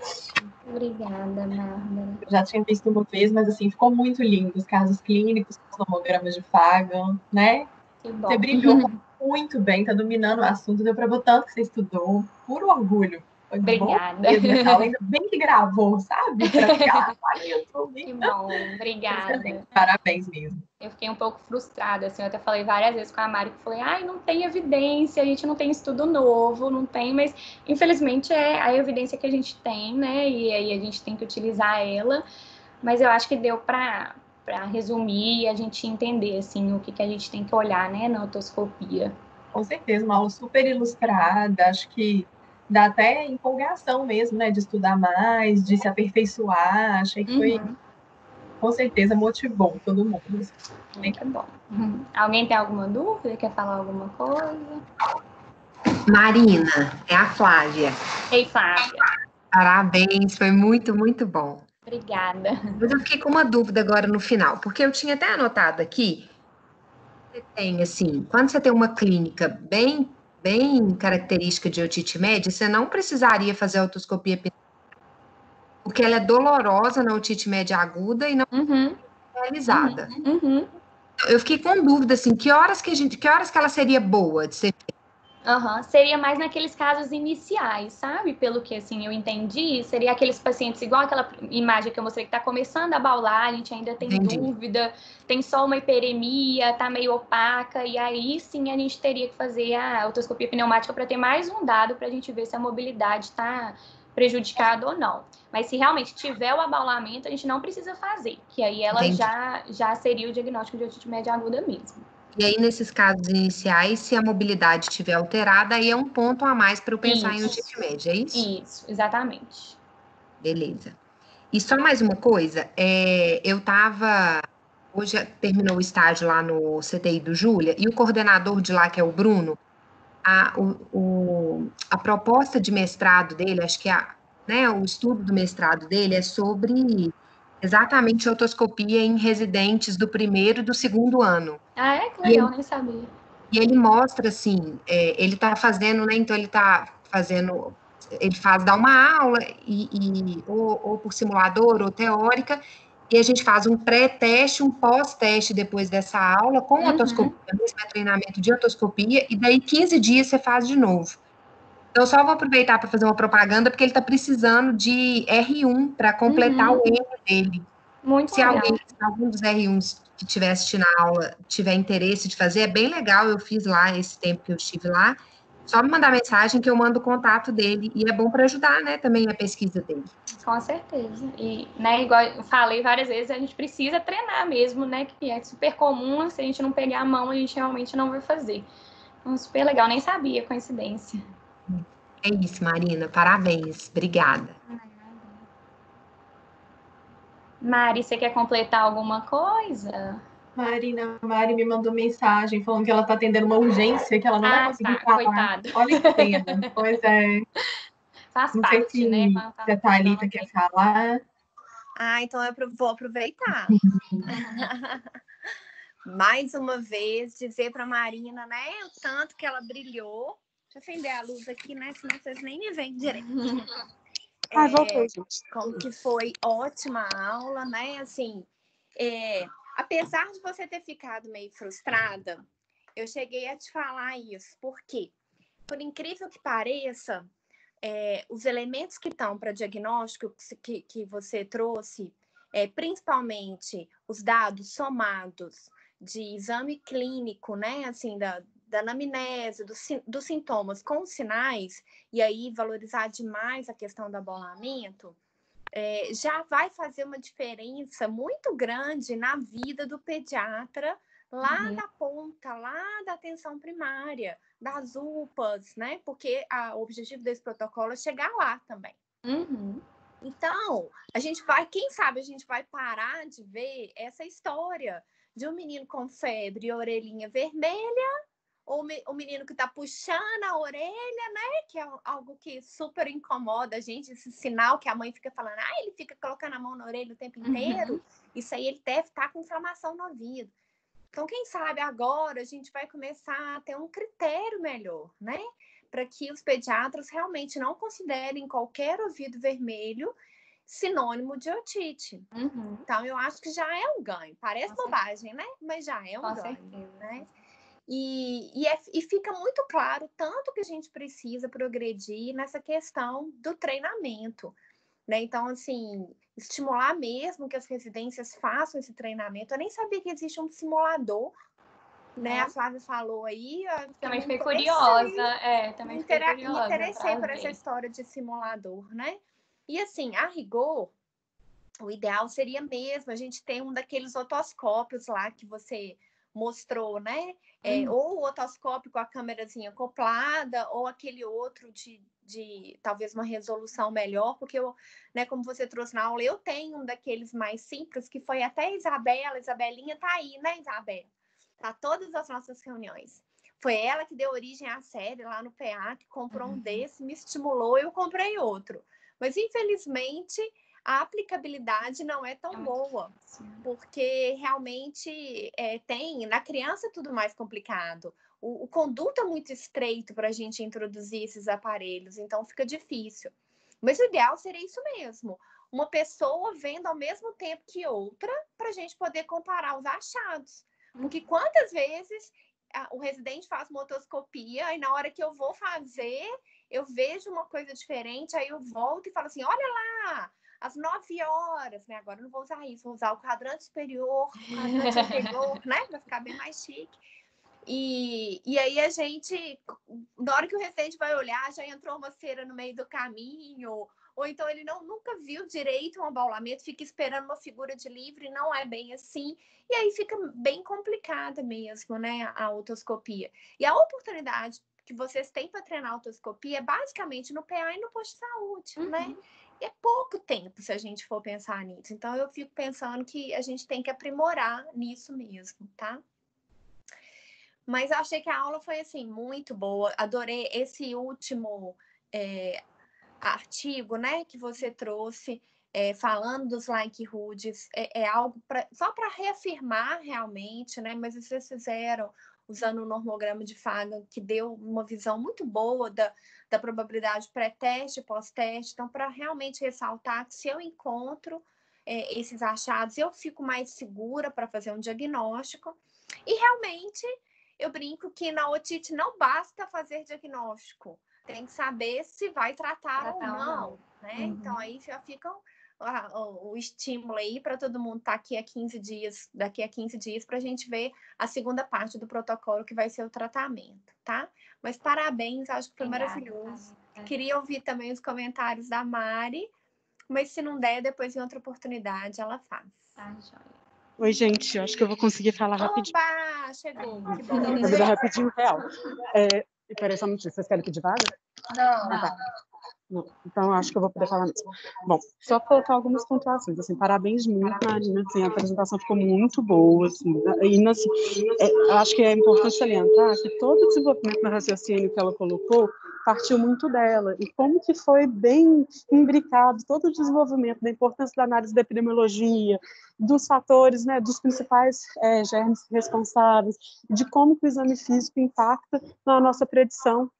Obrigada, Bárbara. Eu já tinha visto uma vez, mas assim, ficou muito lindo. Os casos clínicos, os tomogramas de Fagan, né? Que bom. Você brilhou muito bem, tá dominando o assunto, deu para ver o tanto que você estudou. Puro orgulho. Foi Obrigada. bom mesmo essa aula, ainda bem que gravou, sabe? Para ficar lá no YouTube. Que bom, obrigada. Excelente. Parabéns mesmo. Eu fiquei um pouco frustrada, assim, eu até falei várias vezes com a Mari, que falei, não tem evidência, a gente não tem estudo novo, não tem, mas infelizmente é a evidência que a gente tem, né, e aí a gente tem que utilizar ela, mas eu acho que deu para resumir e a gente entender, assim, o que a gente tem que olhar, né, na otoscopia. Com certeza, uma aula super ilustrada, acho que dá até empolgação mesmo, né, de estudar mais, de se aperfeiçoar, achei que foi, com certeza, motivou todo mundo. Muito bom. Alguém tem alguma dúvida? Quer falar alguma coisa? Marina, é a Flávia. Ei, Flávia. Parabéns, foi muito, muito bom. Obrigada. Mas eu fiquei com uma dúvida agora no final, porque eu tinha até anotado aqui, você tem assim, quando você tem uma clínica bem característica de otite média, você não precisaria fazer otoscopia porque ela é dolorosa na otite média aguda e não realizada. Eu fiquei com dúvida, assim, que horas que ela seria boa de ser feita? Seria mais naqueles casos iniciais, sabe? Pelo que, assim, eu entendi, seria aqueles pacientes, igual aquela imagem que eu mostrei, que tá começando a baular, a gente ainda tem dúvida, tem só uma hiperemia, tá meio opaca, e aí sim a gente teria que fazer a otoscopia pneumática para ter mais um dado para a gente ver se a mobilidade tá prejudicada ou não. Mas se realmente tiver o abaulamento, a gente não precisa fazer, que aí ela já seria o diagnóstico de otite média aguda mesmo. E aí, nesses casos iniciais, se a mobilidade estiver alterada, aí é um ponto a mais para eu pensar em otite média, é isso? Isso, exatamente. Beleza. E só mais uma coisa, hoje terminou o estágio lá no CTI do Júlia, e o coordenador de lá, que é o Bruno, a proposta de mestrado dele, acho que o estudo do mestrado dele é sobre exatamente otoscopia em residentes do primeiro e do segundo ano. Ah, é? Que legal, nem sabia. E ele mostra, assim, ele está fazendo, né, então ele está fazendo, dá uma aula, ou por simulador, ou teórica, e a gente faz um pré-teste, um pós-teste depois dessa aula, com otoscopia, mesmo treinamento de otoscopia, e daí 15 dias você faz de novo. Então, só vou aproveitar para fazer uma propaganda, porque ele está precisando de R1 para completar o N dele. Muito Se legal. algum dos R1s que estiver assistindo a aula tiver interesse de fazer, é bem legal, eu fiz lá esse tempo que eu estive lá. Só me mandar mensagem que eu mando o contato dele, e é bom para ajudar, né, também a pesquisa dele. Com certeza. E, né, igual eu falei várias vezes, a gente precisa treinar mesmo, né, que é super comum, se a gente não pegar a mão, a gente realmente não vai fazer. Então, super legal, nem sabia, coincidência. É isso, Marina, parabéns, obrigada. Mari, você quer completar alguma coisa? Mari me mandou mensagem falando que ela está atendendo uma urgência, que ela não vai conseguir falar. Coitada. Olha que pena. Pois é. Faz não parte, sei se né? a Thalita quer falar. Então eu vou aproveitar. Mais uma vez, dizer para a Marina, né, o tanto que ela brilhou. Deixa eu acender a luz aqui, né, senão vocês nem me veem direito. Voltei, gente. Como que foi ótima a aula, né, assim, apesar de você ter ficado meio frustrada, eu cheguei a te falar isso, porque, por incrível que pareça, os elementos que estão para diagnóstico que você trouxe, principalmente os dados somados de exame clínico, né, assim, da anamnese, dos sintomas com os sinais, e aí valorizar demais a questão do abolamento, já vai fazer uma diferença muito grande na vida do pediatra, lá da ponta, lá da atenção primária, das UPAs, né? Porque o objetivo desse protocolo é chegar lá também. Então, quem sabe a gente vai parar de ver essa história de um menino com febre e orelhinha vermelha, ou o menino que está puxando a orelha, né? Que é algo que super incomoda a gente, esse sinal que a mãe fica falando, ele fica colocando a mão na orelha o tempo inteiro, isso aí ele deve estar com inflamação no ouvido. Então, quem sabe agora a gente vai começar a ter um critério melhor, né? Para que os pediatras realmente não considerem qualquer ouvido vermelho sinônimo de otite. Então, eu acho que já é um ganho. Parece bobagem, né? Mas já é um ganho, né? E fica muito claro tanto que a gente precisa progredir nessa questão do treinamento, né? Então, assim, estimular mesmo que as residências façam esse treinamento. Eu nem sabia que existe um simulador, né? A Flávia falou aí. Também fiquei curiosa. Me interessei por essa história de simulador, né? E assim, a rigor, o ideal seria mesmo a gente ter um daqueles otoscópios lá que você mostrou, né? Ou o otoscópio com a câmerazinha acoplada, ou aquele outro de talvez uma resolução melhor, porque né, como você trouxe na aula, eu tenho um daqueles mais simples, que foi até a Isabelinha tá aí, né, Isabela? Tá todas as nossas reuniões. Foi ela que deu origem à série lá no PA, que comprou um desse, me estimulou, eu comprei outro. Mas, infelizmente, a aplicabilidade não é tão boa, porque realmente tem, na criança é tudo mais complicado. O conduto é muito estreito para a gente introduzir esses aparelhos, então fica difícil. Mas o ideal seria isso mesmo, uma pessoa vendo ao mesmo tempo que outra, para a gente poder comparar os achados. Porque quantas vezes o residente faz uma otoscopia e na hora que eu vou fazer, eu vejo uma coisa diferente, aí eu volto e falo assim, olha lá, às 9 horas, né? Agora eu não vou usar isso, vou usar o quadrante superior, o quadrante inferior, né? Vai ficar bem mais chique. E aí a gente, na hora que o residente vai olhar, já entrou uma cera no meio do caminho, ou então ele nunca viu direito um abaulamento, fica esperando uma figura de livre, não é bem assim, e aí fica bem complicada mesmo, né, a otoscopia. E a oportunidade que vocês têm para treinar a otoscopia é basicamente no PA e no posto de saúde, né? E é pouco tempo se a gente for pensar nisso. Então, eu fico pensando que a gente tem que aprimorar nisso mesmo, tá? Mas eu achei que a aula foi, assim, muito boa. Adorei esse último artigo, né, que você trouxe, falando dos likelihoods. É algo só para reafirmar realmente, né, mas vocês fizeram usando o normograma de Fagan, que deu uma visão muito boa da probabilidade pré-teste e pós-teste. Então, para realmente ressaltar que se eu encontro esses achados, eu fico mais segura para fazer um diagnóstico. E realmente, eu brinco que na otite não basta fazer diagnóstico, tem que saber se vai tratar ou não, né? Uhum. Então, aí já fica o estímulo aí para todo mundo estar aqui daqui a 15 dias, para a gente ver a segunda parte do protocolo, que vai ser o tratamento, tá? Mas parabéns, acho que foi maravilhoso. Queria ouvir também os comentários da Mari, mas se não der, depois em outra oportunidade ela faz. Tá, joia. Oi, gente, eu acho que eu vou conseguir falar rapidinho. Oba, chegou, que bom. Vou dar rapidinho, real. Peraí, só um minutinho, vocês querem pedir vaga? Não. Tá. Não, então, acho que eu vou poder falar mesmo. Bom, só colocar algumas pontuações. Assim, parabéns muito, Marina. Assim, a apresentação ficou muito boa. Assim, e, assim, acho que é importante salientar que todo o desenvolvimento do raciocínio que ela colocou partiu muito dela. E como que foi bem imbricado todo o desenvolvimento da importância da análise da epidemiologia, dos fatores, né, dos principais germes responsáveis, de como que o exame físico impacta na nossa predição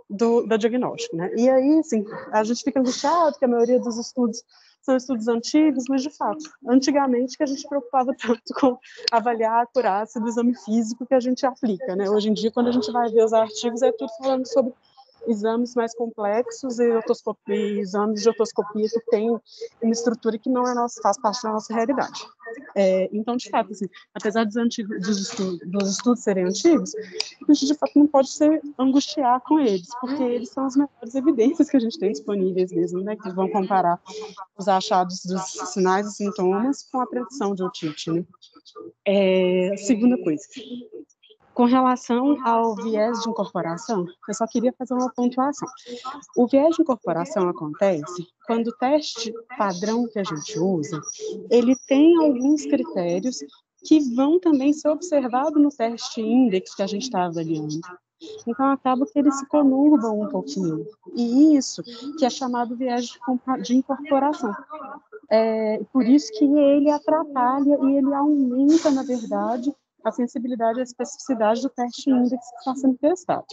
do diagnóstico, né? E aí, assim, a gente fica angustiado que a maioria dos estudos são estudos antigos, mas, de fato, antigamente que a gente se preocupava tanto com avaliar a acurácia do exame físico que a gente aplica, né? Hoje em dia, quando a gente vai ver os artigos, é tudo falando sobre exames mais complexos e exames de otoscopia que tem uma estrutura que não faz parte da nossa realidade. Então, de fato, assim, apesar dos estudos serem antigos, a gente, de fato, não pode se angustiar com eles, porque eles são as melhores evidências que a gente tem disponíveis mesmo, né, que vão comparar os achados dos sinais e sintomas com a predição de otite, né? Segunda coisa, com relação ao viés de incorporação, eu só queria fazer uma pontuação. O viés de incorporação acontece quando o teste padrão que a gente usa, ele tem alguns critérios que vão também ser observados no teste index que a gente está avaliando. Então, acaba que eles se conurbam um pouquinho. E isso que é chamado viés de incorporação. Por isso que ele atrapalha e ele aumenta, na verdade, a sensibilidade e a especificidade do teste index que está sendo testado.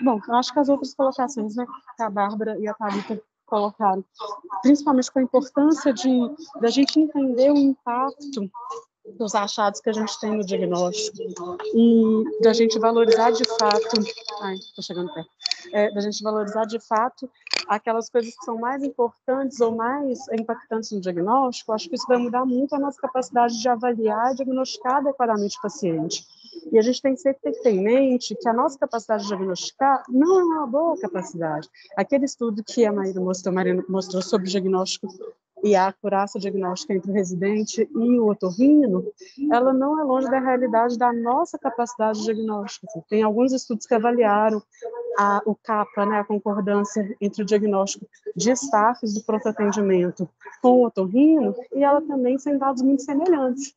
Bom, eu acho que as outras colocações, né, que a Bárbara e a Thalita colocaram, principalmente com a importância da gente entender o impacto dos achados que a gente tem no diagnóstico e da gente valorizar de fato, estou chegando perto, da gente valorizar de fato aquelas coisas que são mais importantes ou mais impactantes no diagnóstico. Acho que isso vai mudar muito a nossa capacidade de avaliar e diagnosticar adequadamente o paciente. E a gente tem sempre que ter em mente que a nossa capacidade de diagnosticar não é uma boa capacidade. Aquele estudo que a Marina mostrou sobre o diagnóstico e a acurácia diagnóstica entre o residente e o otorrino, ela não é longe da realidade da nossa capacidade de diagnóstico. Tem alguns estudos que avaliaram o CAPA, né, a concordância entre o diagnóstico de estafes do pronto atendimento com o otorrino, e ela também tem dados muito semelhantes.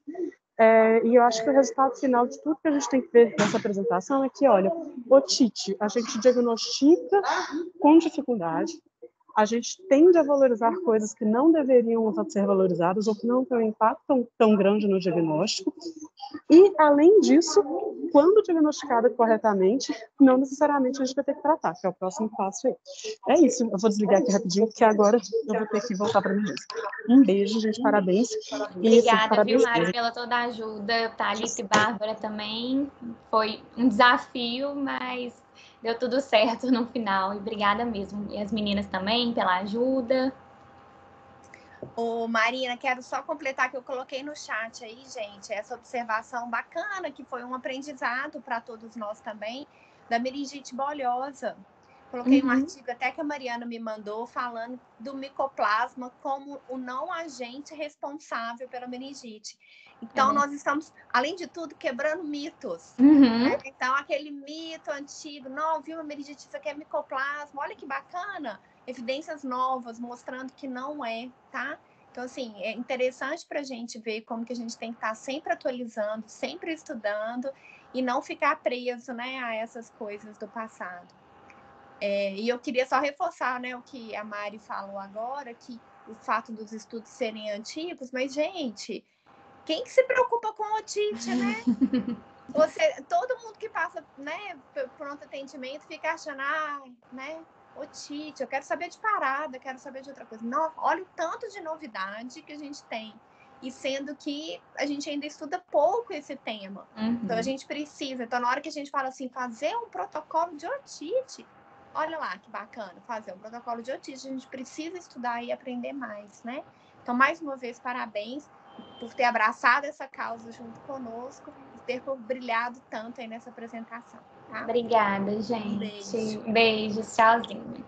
E eu acho que o resultado final de tudo que a gente tem que ver nessa apresentação é que, olha, otite, a gente diagnostica com dificuldade, a gente tende a valorizar coisas que não deveriam ser valorizadas ou que não têm um impacto tão grande no diagnóstico. E, além disso, quando diagnosticada corretamente, não necessariamente a gente vai ter que tratar, que é o próximo passo aí. É isso, eu vou desligar aqui rapidinho, porque agora eu vou ter que voltar para mim mesmo. Um beijo, gente, parabéns. Obrigada, parabéns, viu, Mari, pela toda a ajuda. Thalita e Bárbara também. Foi um desafio, mas deu tudo certo no final. E obrigada mesmo. E as meninas também pela ajuda. Marina, quero só completar que eu coloquei no chat aí, gente, essa observação bacana, que foi um aprendizado para todos nós também, da meningite bolhosa. Coloquei um artigo até que a Mariana me mandou falando do micoplasma como o não agente responsável pela meningite. Então, nós estamos, além de tudo, quebrando mitos. Né? Então, aquele mito antigo, não, viu, a meningite, isso aqui é micoplasma, olha que bacana. Evidências novas mostrando que não é, tá? Então, assim, é interessante para a gente ver como que a gente tem que estar sempre atualizando, sempre estudando e não ficar preso, né, a essas coisas do passado. E eu queria só reforçar, né, o que a Mari falou agora, que o fato dos estudos serem antigos, mas, gente, quem que se preocupa com otite, né? Todo mundo que passa, né, por pronto atendimento fica achando, né, otite, eu quero saber de parada, quero saber de outra coisa. Não, olha o tanto de novidade que a gente tem. E sendo que a gente ainda estuda pouco esse tema. Então, a gente precisa. Então, na hora que a gente fala assim, fazer um protocolo de otite, olha lá que bacana, fazer um protocolo de otite, a gente precisa estudar e aprender mais, né? Então, mais uma vez, parabéns por ter abraçado essa causa junto conosco e ter brilhado tanto aí nessa apresentação. Tá? Obrigada, gente. Um beijo. Beijos, tchauzinho.